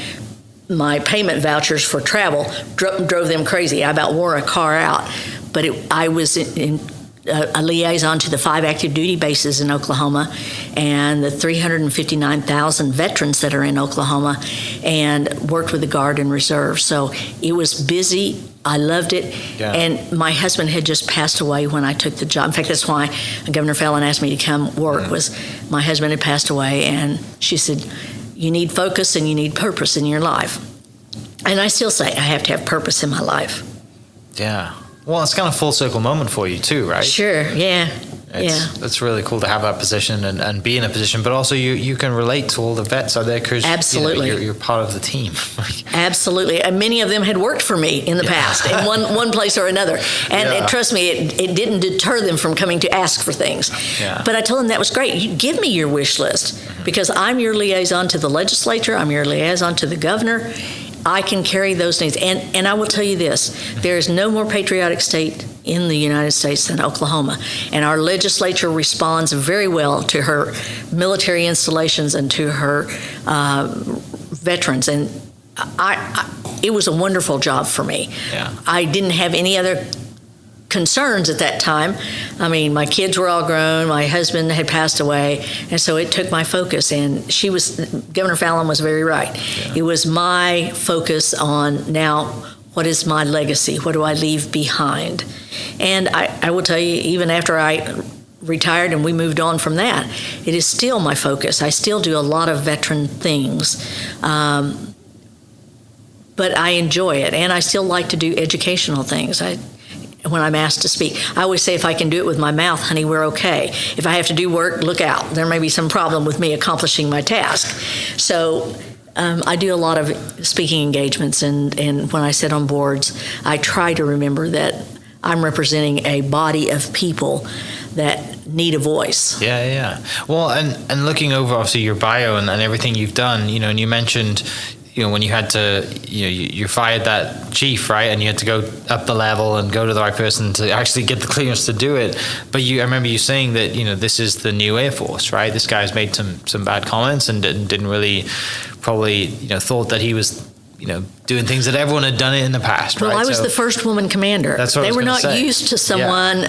C: payment vouchers for travel, drove them crazy. I about wore a car out. But I was in a liaison to the 5 active duty bases in Oklahoma and the 359,000 veterans that are in Oklahoma, and worked with the Guard and Reserve. So it was busy. I loved it. Yeah. And my husband had just passed away when I took the job. In fact, that's why Governor Fallon asked me to come work, was my husband had passed away, and she said, you need focus and you need purpose in your life. And I still say I have to have purpose in my life.
B: Yeah. Well, it's kind of a full circle moment for you too, right? Sure, yeah. It's really cool to have that position and be in a position, but also you can relate to all the vets out there because you're part of the team.
C: Absolutely. And many of them had worked for me in the past in one place or another. And trust me, it didn't deter them from coming to ask for things. Yeah. But I told them that was great. You give me your wish list, because I'm your liaison to the legislature, I'm your liaison to the governor, I can carry those needs. And I will tell you this, there is no more patriotic state in the United States than Oklahoma. And our legislature responds very well to her military installations and to her veterans. And it was a wonderful job for me.
B: Yeah.
C: I didn't have any other concerns at that time. I mean, my kids were all grown, my husband had passed away, and so it took my focus. And Governor Fallon was very right. Yeah. It was my focus on, now, what is my legacy? What do I leave behind? And I will tell you, even after I retired and we moved on from that, it is still my focus. I still do a lot of veteran things. But I enjoy it, and I still like to do educational things. When I'm asked to speak, I always say, if I can do it with my mouth, honey, we're okay. If I have to do work, look out. There may be some problem with me accomplishing my task. So I do a lot of speaking engagements, and when I sit on boards, I try to remember that I'm representing a body of people that need a voice.
B: Yeah. Well, and looking over, obviously, your bio and everything you've done, and you mentioned, when you had to, you fired that chief, right? And you had to go up the level and go to the right person to actually get the clearance to do it. But I remember you saying that, this is the new Air Force, right? This guy's made some bad comments and didn't really probably, thought that he was, doing things that everyone had done it in the past, right?
C: Well, I was the first woman commander.
B: That's what
C: they were not
B: say.
C: used to someone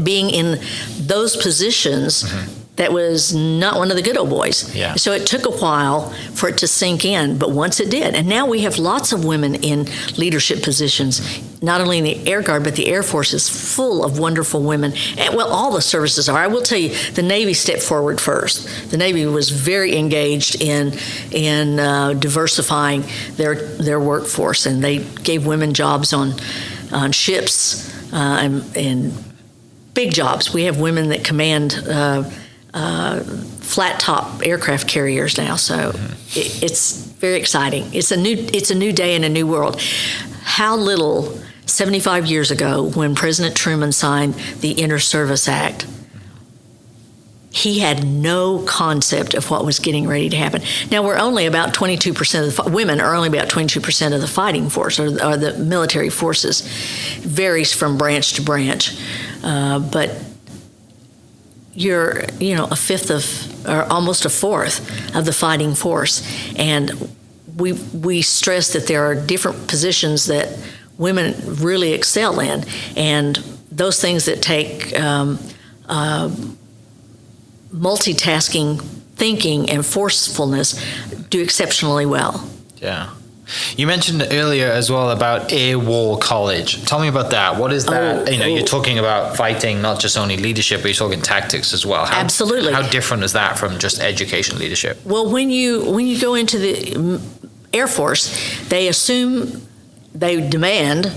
C: being in those positions. Mm-hmm. That was not one of the good old boys.
B: Yeah. So
C: it took a while for it to sink in, but once it did, and now we have lots of women in leadership positions, not only in the Air Guard, but the Air Force is full of wonderful women. And, well, all the services are. I will tell you, the Navy stepped forward first. The Navy was very engaged in diversifying their workforce, and they gave women jobs on ships and big jobs. We have women that command flat top aircraft carriers now, so it's very exciting. It's a new day in a new world. How little 75 years ago, when President Truman signed the Inter-Service Act, he had no concept of what was getting ready to happen. Now, we're only about 22% of the women are only about 22% of the fighting force or the military forces. It varies from branch to branch, but you're, a fifth or almost a fourth of the fighting force. And we stress that there are different positions that women really excel in. And those things that take multitasking, thinking, and forcefulness do exceptionally well.
B: Yeah. You mentioned earlier as well about Air War College. Tell me about that. What is that? You're talking about fighting, not just only leadership, but you're talking tactics as well.
C: Absolutely.
B: How different is that from just education leadership?
C: Well, when you go into the Air Force, they demand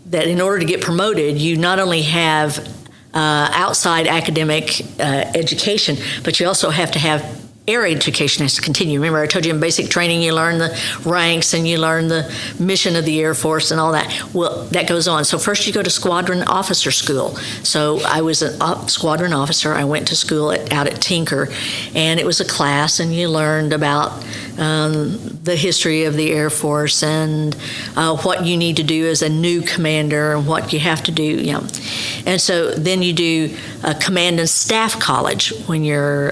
C: that in order to get promoted, you not only have outside academic education, but you also have to have air education has to continue. Remember, I told you in basic training, you learn the ranks and you learn the mission of the Air Force and all that. Well, that goes on. So first you go to squadron officer school. So I was a squadron officer. I went to school out at Tinker, and it was a class, and you learned about the history of the Air Force and what you need to do as a new commander and what you have to do. And so then you do a command and staff college when you're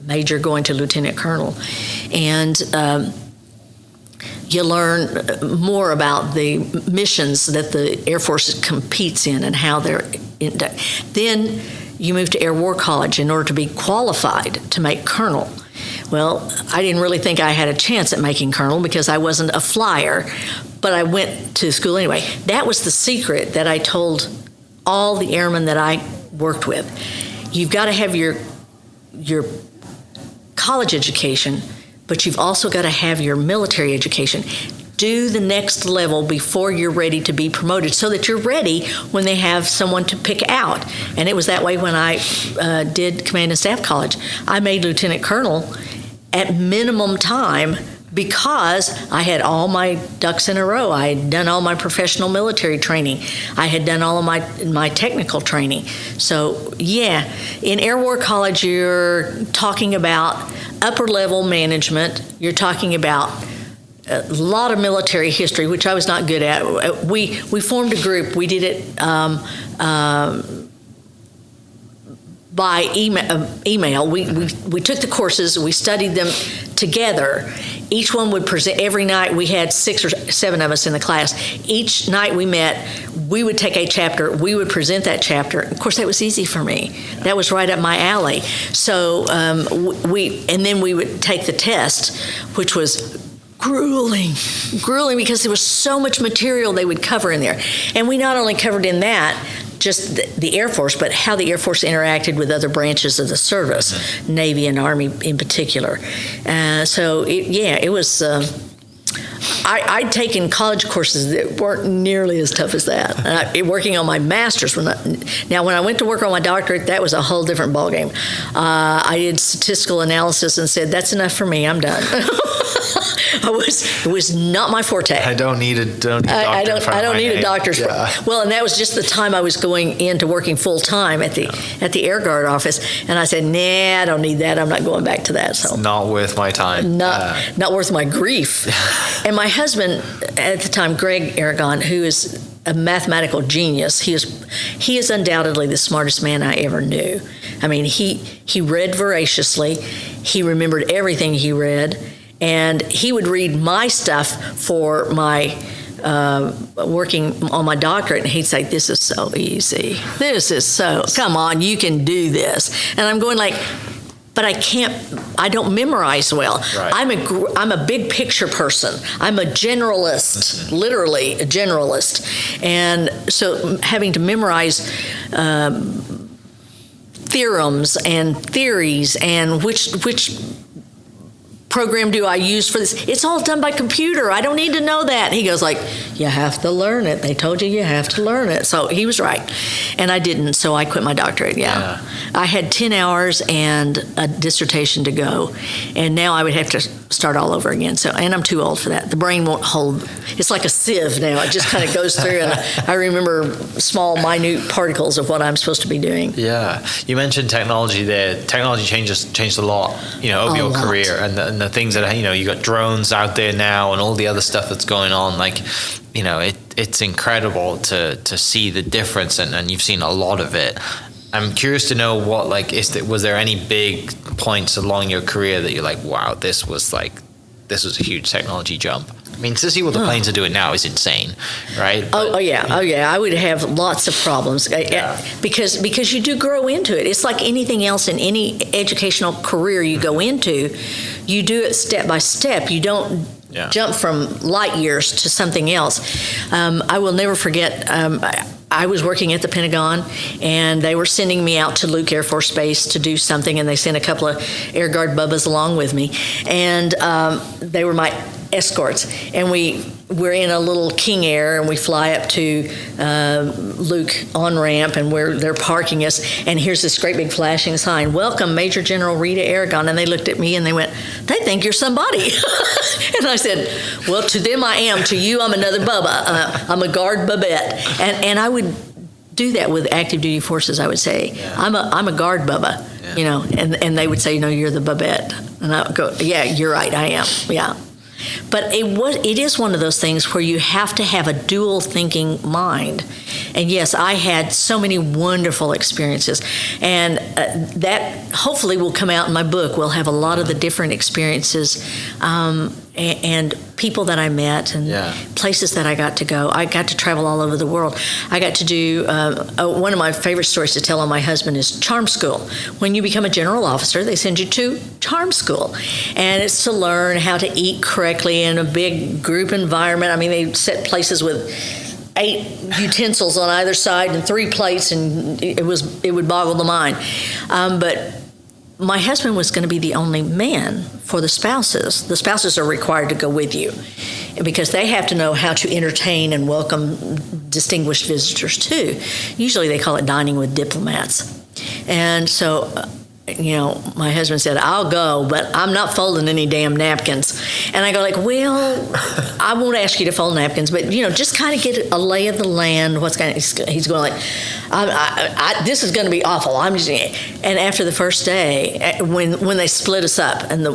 C: major going to lieutenant colonel, and you learn more about the missions that the Air Force competes in and how they're then you move to Air War College in order to be qualified to make colonel. Well, I didn't really think I had a chance at making colonel because I wasn't a flyer, but I went to school anyway. That was the secret that I told all the airmen that I worked with. You've got to have your college education, but you've also got to have your military education. Do the next level before you're ready to be promoted so that you're ready when they have someone to pick out. And it was that way when I did Command and Staff College. I made lieutenant colonel at minimum time because I had all my ducks in a row. I had done all my professional military training. I had done all of my technical training. So, yeah, in Air War College, you're talking about upper-level management. You're talking about a lot of military history, which I was not good at. We formed a group. We did it by email. We took the courses. We studied them together. Each one would present every night. We had 6 or 7 of us in the class. Each night we met, we would take a chapter. We would present that chapter. Of course, that was easy for me. That was right up my alley. So and then we would take the test, which was grueling because there was so much material they would cover in there. And we not only covered in that, just the Air Force, but how the Air Force interacted with other branches of the service, Navy and Army in particular. It was. I'd taken college courses that weren't nearly as tough as that. Working on my master's. When I went to work on my doctorate, that was a whole different ballgame. I did statistical analysis and said, that's enough for me, I'm done. It was not my forte.
B: I don't need a doctor.
C: I don't need a doctor's.
B: Yeah.
C: Well, and that was just the time I was going into working full time at the Air Guard office, and I said, nah, I don't need that. I'm not going back to that. So
B: it's not worth my time.
C: Not worth my grief. And my husband at the time, Greg Aragon, who is a mathematical genius, he is undoubtedly the smartest man I ever knew. I mean, he read voraciously. He remembered everything he read. And he would read my stuff for my working on my doctorate, and he'd say, this is so easy. Come on, you can do this. And I'm going like, but I don't memorize well.
B: Right.
C: I'm a big picture person. I'm a generalist, literally a generalist. And so having to memorize theorems and theories and which program do I use for this? It's all done by computer. I don't need to know that. He goes like, you have to learn it. They told you have to learn it. So he was right. And I didn't, so I quit my doctorate, yeah. I had 10 hours and a dissertation to go, and now I would have to start all over again. And I'm too old for that. The brain won't hold. It's like a sieve now. It just kind of goes through, and I remember small, minute particles of what I'm supposed to be doing.
B: Yeah. You mentioned technology there. Technology changed a lot, over your career, and the things that, you got drones out there now and all the other stuff that's going on. Like, it's incredible to see the difference, and you've seen a lot of it. I'm curious to know what, was there any big points along your career that you're like, wow, this was a huge technology jump? I mean, to see what the planes are doing now is insane, right?
C: Oh yeah. I would have lots of problems because you do grow into it. It's like anything else in any educational career you go into. You do it step by step. You don't jump from light years to something else. I will never forget. I was working at the Pentagon, and they were sending me out to Luke Air Force Base to do something, and they sent a couple of Air Guard bubbas along with me, and they were my escorts, and we're in a little King Air, and we fly up to Luke on-ramp, and they're parking us, and here's this great big flashing sign, welcome Major General Rita Aragon, and they looked at me and they went, they think you're somebody. And I said, well, to them I am, to you I'm another bubba, I'm a guard babette, and I would do that with active duty forces. I would say, I'm a guard bubba, and they would say, no, you're the babette, and I would go, yeah, you're right, I am, yeah. But it is one of those things where you have to have a dual thinking mind. And yes, I had so many wonderful experiences. And that hopefully will come out in my book. We'll have a lot of the different experiences and people that I met and places that I got to go. I got to travel all over the world. I got to do, one of my favorite stories to tell on my husband is charm school. When you become a general officer, they send you to charm school. And it's to learn how to eat correctly in a big group environment. I mean, they set places with 8 utensils on either side and 3 plates, and it would boggle the mind. But my husband was going to be the only man for the spouses. The spouses are required to go with you because they have to know how to entertain and welcome distinguished visitors too. Usually they call it dining with diplomats. And so, my husband said, I'll go, but I'm not folding any damn napkins. And I go like, well, I won't ask you to fold napkins, but, just kind of get a lay of the land. He's going like, this is going to be awful. And after the first day, when they split us up, and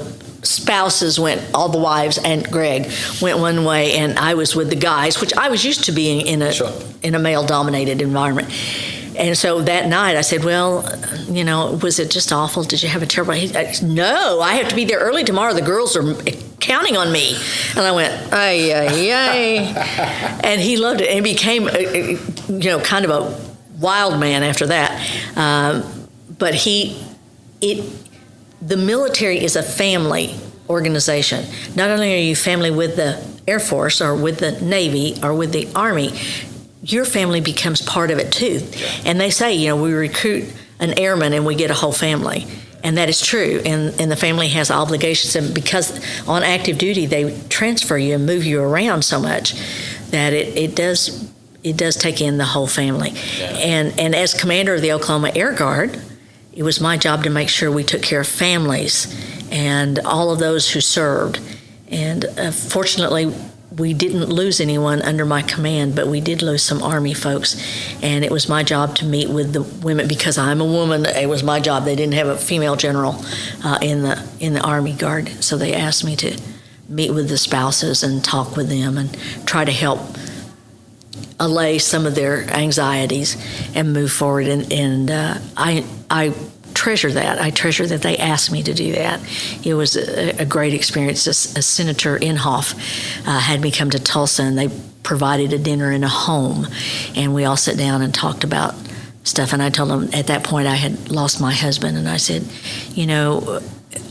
C: spouses went, all the wives and Greg went one way, and I was with the guys, which I was used to being in a male-dominated environment. And so that night I said, well, was it just awful? Did you have a terrible... No, I have to be there early tomorrow. The girls are counting on me. And I went, ay, ay, ay. And he loved it. And became, kind of a wild man after that. But the military is a family organization. Not only are you family with the Air Force or with the Navy or with the Army, your family becomes part of it too. Yeah. And they say, we recruit an airman and we get a whole family. And that is true. And the family has obligations. And because on active duty, they transfer you and move you around so much that it does take in the whole family. Yeah. And as commander of the Oklahoma Air Guard, it was my job to make sure we took care of families and all of those who served. And fortunately, we didn't lose anyone under my command, but we did lose some Army folks. And it was my job to meet with the women. Because I'm a woman, it was my job. They didn't have a female general in the Army Guard. So they asked me to meet with the spouses and talk with them and try to help allay some of their anxieties and move forward. And I treasure that. I treasure that they asked me to do that. It was a great experience. A Senator Inhofe had me come to Tulsa, and they provided a dinner in a home, and we all sat down and talked about stuff. And I told them at that point I had lost my husband, and I said,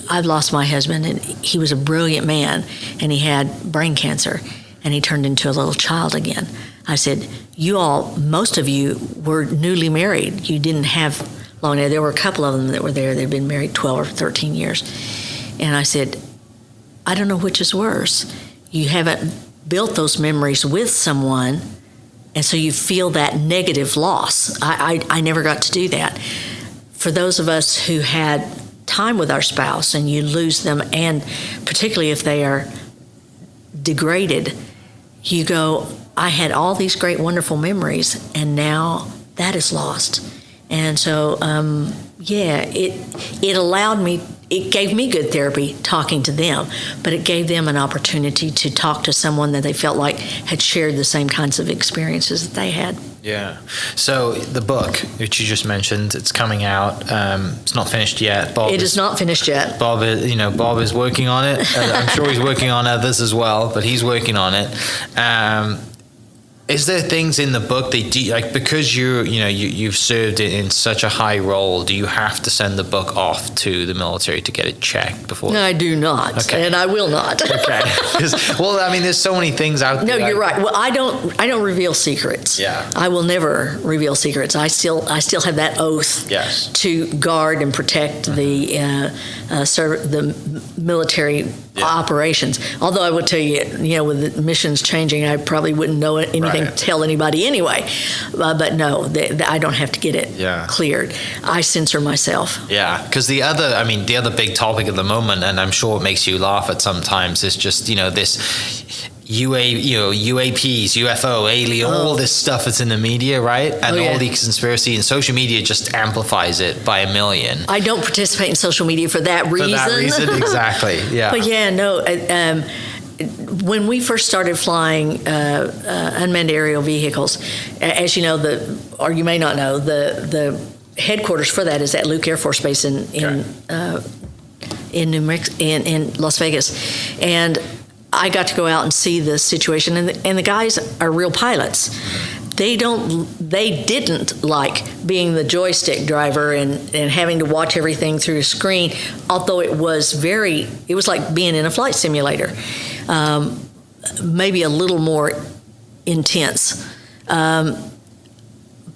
C: I've lost my husband, and he was a brilliant man, and he had brain cancer, and he turned into a little child again. I said, most of you were newly married. You didn't have long. There were a couple of them that were there. They'd been married 12 or 13 years. And I said, I don't know which is worse. You haven't built those memories with someone, and so you feel that negative loss. I never got to do that. For those of us who had time with our spouse and you lose them, and particularly if they are degraded, you go, I had all these great, wonderful memories, and now that is lost. And so, it allowed me, it gave me good therapy talking to them, but it gave them an opportunity to talk to someone that they felt like had shared the same kinds of experiences that they had.
B: Yeah. So the book, which you just mentioned, it's coming out. It's not finished yet.
C: It is not finished yet.
B: Bob is working on it. I'm sure he's working on others as well, but he's working on it. Is there things in the book that because you've served in such a high role, do you have to send the book off to the military to get it checked before?
C: No, I do not, and I will not.
B: Okay. There's so many things out there.
C: No, you're right. Well, I don't reveal secrets.
B: Yeah.
C: I will never reveal secrets. I still have that oath.
B: Yes.
C: To guard and protect the military operations. Although I would tell you, with the missions changing, I probably wouldn't know anything. Tell anybody anyway, but no, I don't have to get it cleared. I censor myself. Yeah,
B: because the other big topic at the moment, and I'm sure it makes you laugh at sometimes, is just this UAPs, UFO, alien, all this stuff that's in the media, right? And all the conspiracy, and social media just amplifies it by a million.
C: I don't participate in social media for that reason.
B: For that reason, exactly. Yeah.
C: But when we first started flying unmanned aerial vehicles, as you know, or you may not know, the headquarters for that is at Luke Air Force Base in Las Vegas, and I got to go out and see the situation, and the guys are real pilots. They didn't like being the joystick driver and having to watch everything through a screen, although it was like being in a flight simulator, maybe a little more intense.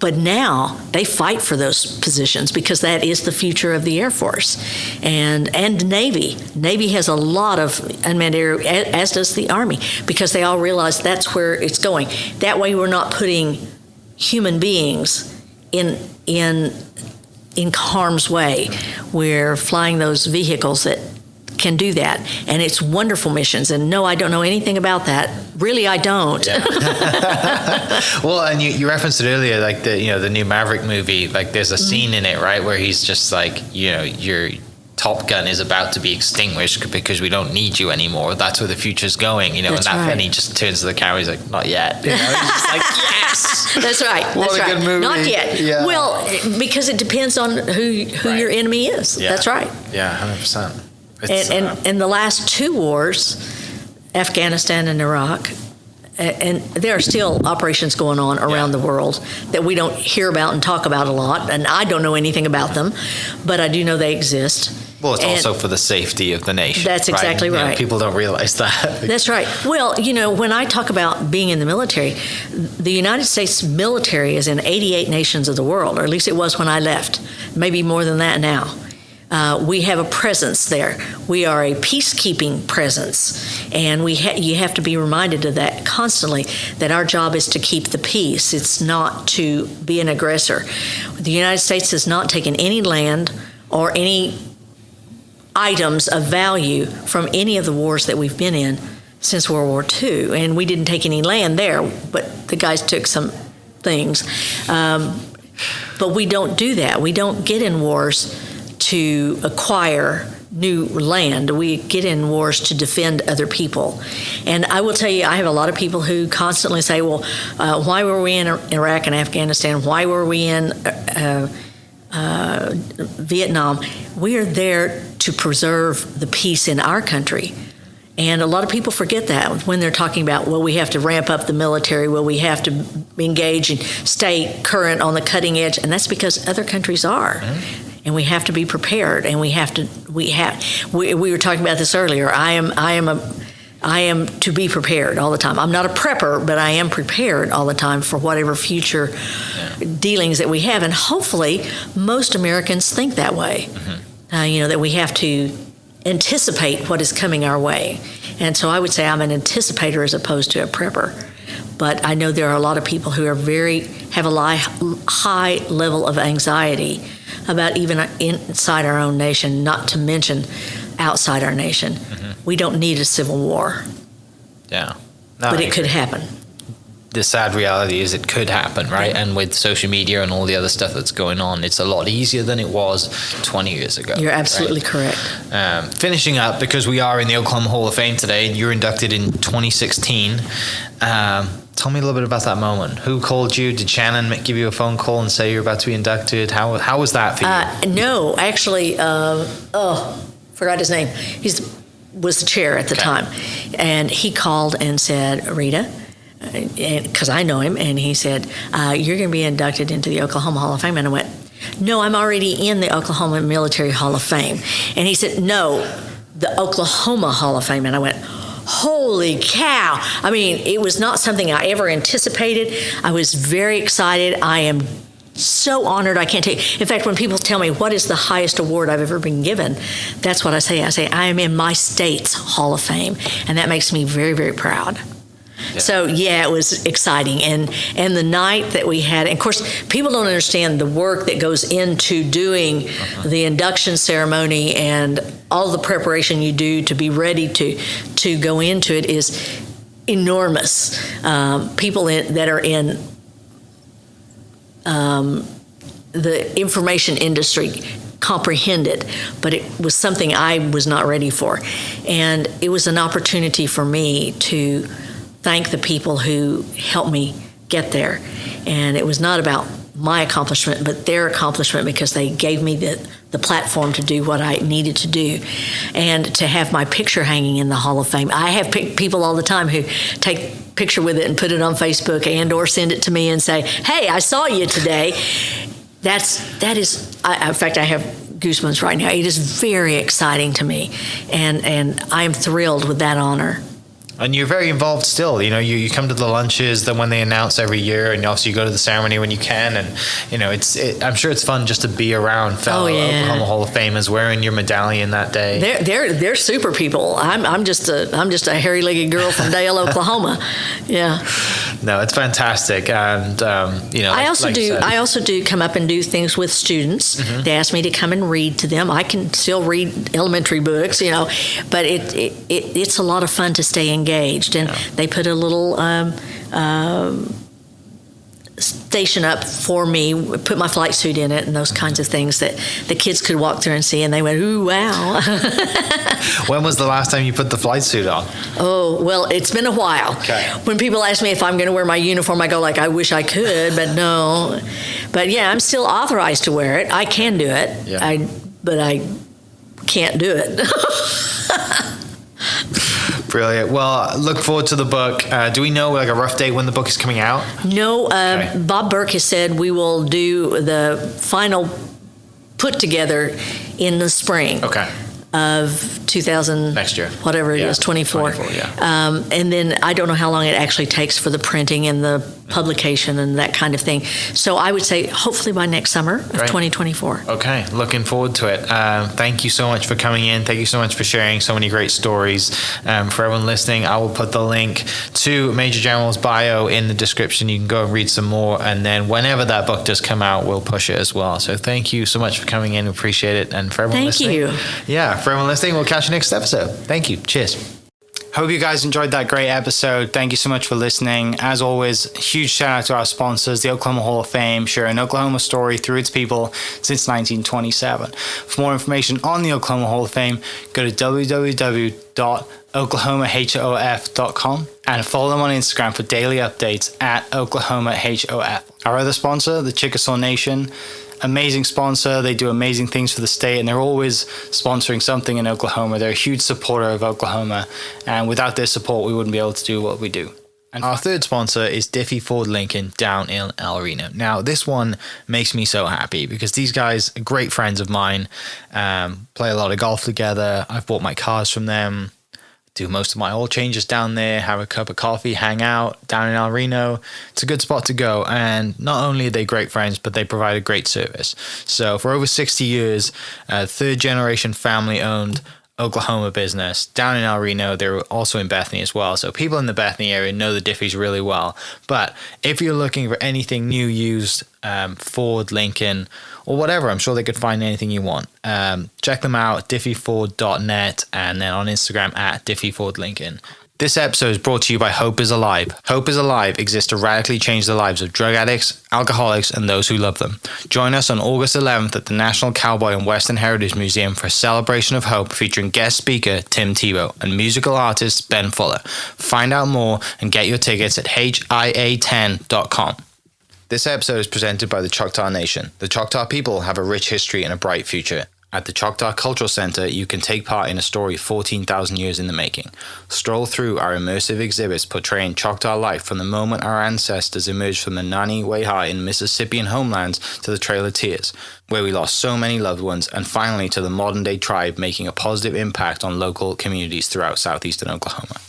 C: But now they fight for those positions because that is the future of the Air Force and Navy. Navy has a lot of unmanned air, as does the Army, because they all realize that's where it's going. That way we're not putting human beings in harm's way. We're flying those vehicles that can do that, and it's wonderful missions. And no, I don't know anything about that. Really, I don't.
B: Yeah. Well, and you referenced it earlier, like the new Maverick movie. Like, there's a scene in it, right, where he's just like, you're Top Gun is about to be extinguished because we don't need you anymore. That's where the future's going, you know.
C: That's
B: and that
C: right.
B: and he just turns to the camera. He's like, not yet. You know, he's just like, yes.
C: That's right.
B: What
C: That's
B: a
C: right.
B: good movie.
C: Not yet.
B: Yeah.
C: Well, because it depends on who
B: Right.
C: your enemy is.
B: Yeah.
C: That's right.
B: Yeah, 100%.
C: And the last two wars, Afghanistan and Iraq, and there are still operations going on around the world that we don't hear about and talk about a lot, and I don't know anything about them, but I do know they exist.
B: well, it's
C: And
B: also for the safety of the nation.
C: That's exactly
B: You know,
C: right.
B: people don't realize that.
C: That's right. Well, you know, when I talk about being in the military, the United States military is in 88 nations of the world, or at least it was when I left. Maybe more than that now. We have a presence there. We are a peacekeeping presence, and you have to be reminded of that constantly, that our job is to keep the peace. It's not to be an aggressor. The United States has not taken any land or any items of value from any of the wars that we've been in since World War II, and we didn't take any land there, but the guys took some things. But we don't do that. We don't get in wars to acquire new land. We get in wars to defend other people. And I will tell you, I have a lot of people who constantly say, well, why were we in Iraq and Afghanistan? Why were we in Vietnam? We are there to preserve the peace in our country. And a lot of people forget that when they're talking about, well, we have to ramp up the military, well, we have to engage and stay current on the cutting edge. And that's because other countries are. Mm-hmm. And we have to be prepared. And we were talking about this earlier. I am to be prepared all the time. I'm not a prepper, but I am prepared all the time for whatever future dealings that we have. And hopefully, most Americans think that way. Mm-hmm. You know, that we have to anticipate what is coming our way. And so I would say I'm an anticipator as opposed to a prepper. But I know there are a lot of people who have a high level of anxiety about even inside our own nation, not to mention outside our nation. Mm-hmm. We don't need a civil war.
B: Yeah.
C: But it could happen.
B: The sad reality is it could happen, right? And with social media and all the other stuff that's going on, it's a lot easier than it was 20 years ago.
C: You're absolutely correct.
B: Finishing up, because we are in the Oklahoma Hall of Fame today, you're inducted in 2016. Tell me a little bit about that moment. Who called you? Did Shannon give you a phone call and say you're about to be inducted? How was that for you?
C: No, actually, forgot his name. Was the chair at the time. And he called and said, Rita, because I know him, and he said, you're going to be inducted into the Oklahoma Hall of Fame. And I went, no, I'm already in the Oklahoma Military Hall of Fame. And he said, no, the Oklahoma Hall of Fame. And I went, holy cow. I mean, it was not something I ever anticipated. I was very excited. I am so honored. I can't tell you. In fact, when people tell me what is the highest award I've ever been given, that's what I say. I say, I am in my state's Hall of Fame. And that makes me very, very proud. Yeah. So, yeah, it was exciting. And the night that we had, and of course, people don't understand the work that goes into doing the induction ceremony, and all the preparation you do to be ready to go into it is enormous. People that are in the information industry comprehend it, but it was something I was not ready for. And it was an opportunity for me to thank the people who helped me get there. And it was not about my accomplishment, but their accomplishment, because they gave me the platform to do what I needed to do, and to have my picture hanging in the Hall of Fame. I have people all the time who take picture with it and put it on Facebook and or send it to me and say, hey, I saw you today. That is, in fact, I have goosebumps right now. It is very exciting to me, and I'm thrilled with that honor.
B: And you're very involved still. You know, you come to the lunches that when they announce every year, and also you go to the ceremony when you can. And you know, I'm sure it's fun just to be around fellow Oklahoma Hall of Famers wearing your medallion that day.
C: They're super people. I'm just a hairy-legged girl from Dale, Oklahoma. Yeah.
B: No, it's fantastic. And you know,
C: I also do come up and do things with students. Mm-hmm. They ask me to come and read to them. I can still read elementary books, you know, but it's a lot of fun to stay engaged. And they put a little station up for me, put my flight suit in it and those kinds of things that the kids could walk through and see, and they went, ooh, wow.
B: When was the last time you put the flight suit on?
C: Oh, well, it's been a while.
B: Okay.
C: When people ask me if I'm going to wear my uniform, I go like, I wish I could, but no. But yeah, I'm still authorized to wear it. I can do it.
B: Yeah.
C: But I can't do it.
B: Brilliant. Well, look forward to the book. Do we know like a rough date when the book is coming out?
C: No,
B: Okay.
C: Bob Burke has said we will do the final put together in the spring.
B: Okay.
C: Of 2000
B: Next year.
C: whatever it
B: Yeah,
C: is, 24.
B: 24, yeah.
C: And then I don't know how long it actually takes for the printing and the publication and that kind of thing. So I would say hopefully by next summer of
B: Great.
C: 2024.
B: Okay, looking forward to it. Thank you so much for coming in. Thank you so much for sharing so many great stories. For everyone listening, I will put the link to Major General's bio in the description. You can go and read some more, and then whenever that book does come out, we'll push it as well. So thank you so much for coming in. We appreciate it. And for everyone
C: Thank
B: listening,
C: you.
B: Yeah, for everyone listening, we'll catch you next episode. Thank you. Cheers. Hope you guys enjoyed that great episode. Thank you so much for listening. As always, huge shout out to our sponsors, the Oklahoma Hall of Fame, sharing Oklahoma story through its people since 1927. For more information on the Oklahoma Hall of Fame, go to www.oklahomahof.com and follow them on Instagram for daily updates at oklahomahof. Our other sponsor, the Chickasaw Nation, amazing sponsor. They do amazing things for the state, and they're always sponsoring something in Oklahoma. They're a huge supporter of Oklahoma, and without their support, we wouldn't be able to do what we do. And our third sponsor is Diffie Ford Lincoln down in El Reno. Now, this one makes me so happy because these guys are great friends of mine, play a lot of golf together. I've bought my cars from them, do most of my oil changes down there, have a cup of coffee, hang out down in El Reno. It's a good spot to go. And not only are they great friends, but they provide a great service. So for over 60 years, third generation family owned Oklahoma business down in El Reno. They're also in Bethany as well. So people in the Bethany area know the Diffies really well. But if you're looking for anything new, used, Ford, Lincoln, or whatever, I'm sure they could find anything you want. Check them out, diffieford.net, and then on Instagram at diffiefordlincoln. This episode is brought to you by Hope is Alive. Hope is Alive exists to radically change the lives of drug addicts, alcoholics, and those who love them. Join us on August 11th at the National Cowboy and Western Heritage Museum for a celebration of hope featuring guest speaker Tim Tebow and musical artist Ben Fuller. Find out more and get your tickets at HIA10.com. This episode is presented by the Choctaw Nation. The Choctaw people have a rich history and a bright future. At the Choctaw Cultural Center, you can take part in a story 14,000 years in the making. Stroll through our immersive exhibits portraying Choctaw life from the moment our ancestors emerged from the Nani Wehi in Mississippian homelands to the Trail of Tears, where we lost so many loved ones, and finally to the modern-day tribe making a positive impact on local communities throughout southeastern Oklahoma.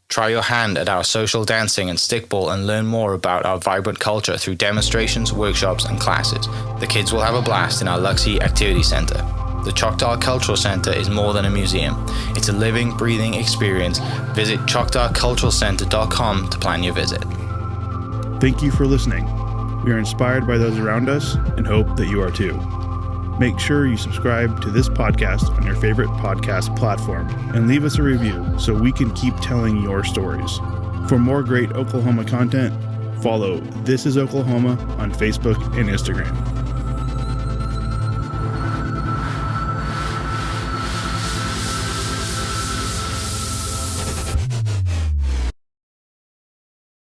B: Try your hand at our social dancing and stickball and learn more about our vibrant culture through demonstrations, workshops, and classes. The kids will have a blast in our Luxie Activity Center. The Choctaw Cultural Center is more than a museum. It's a living, breathing experience. Visit choctawculturalcenter.com to plan your visit.
A: Thank you for listening. We are inspired by those around us and hope that you are too. Make sure you subscribe to this podcast on your favorite podcast platform and leave us a review so we can keep telling your stories. For more great Oklahoma content, follow This Is Oklahoma on Facebook and Instagram.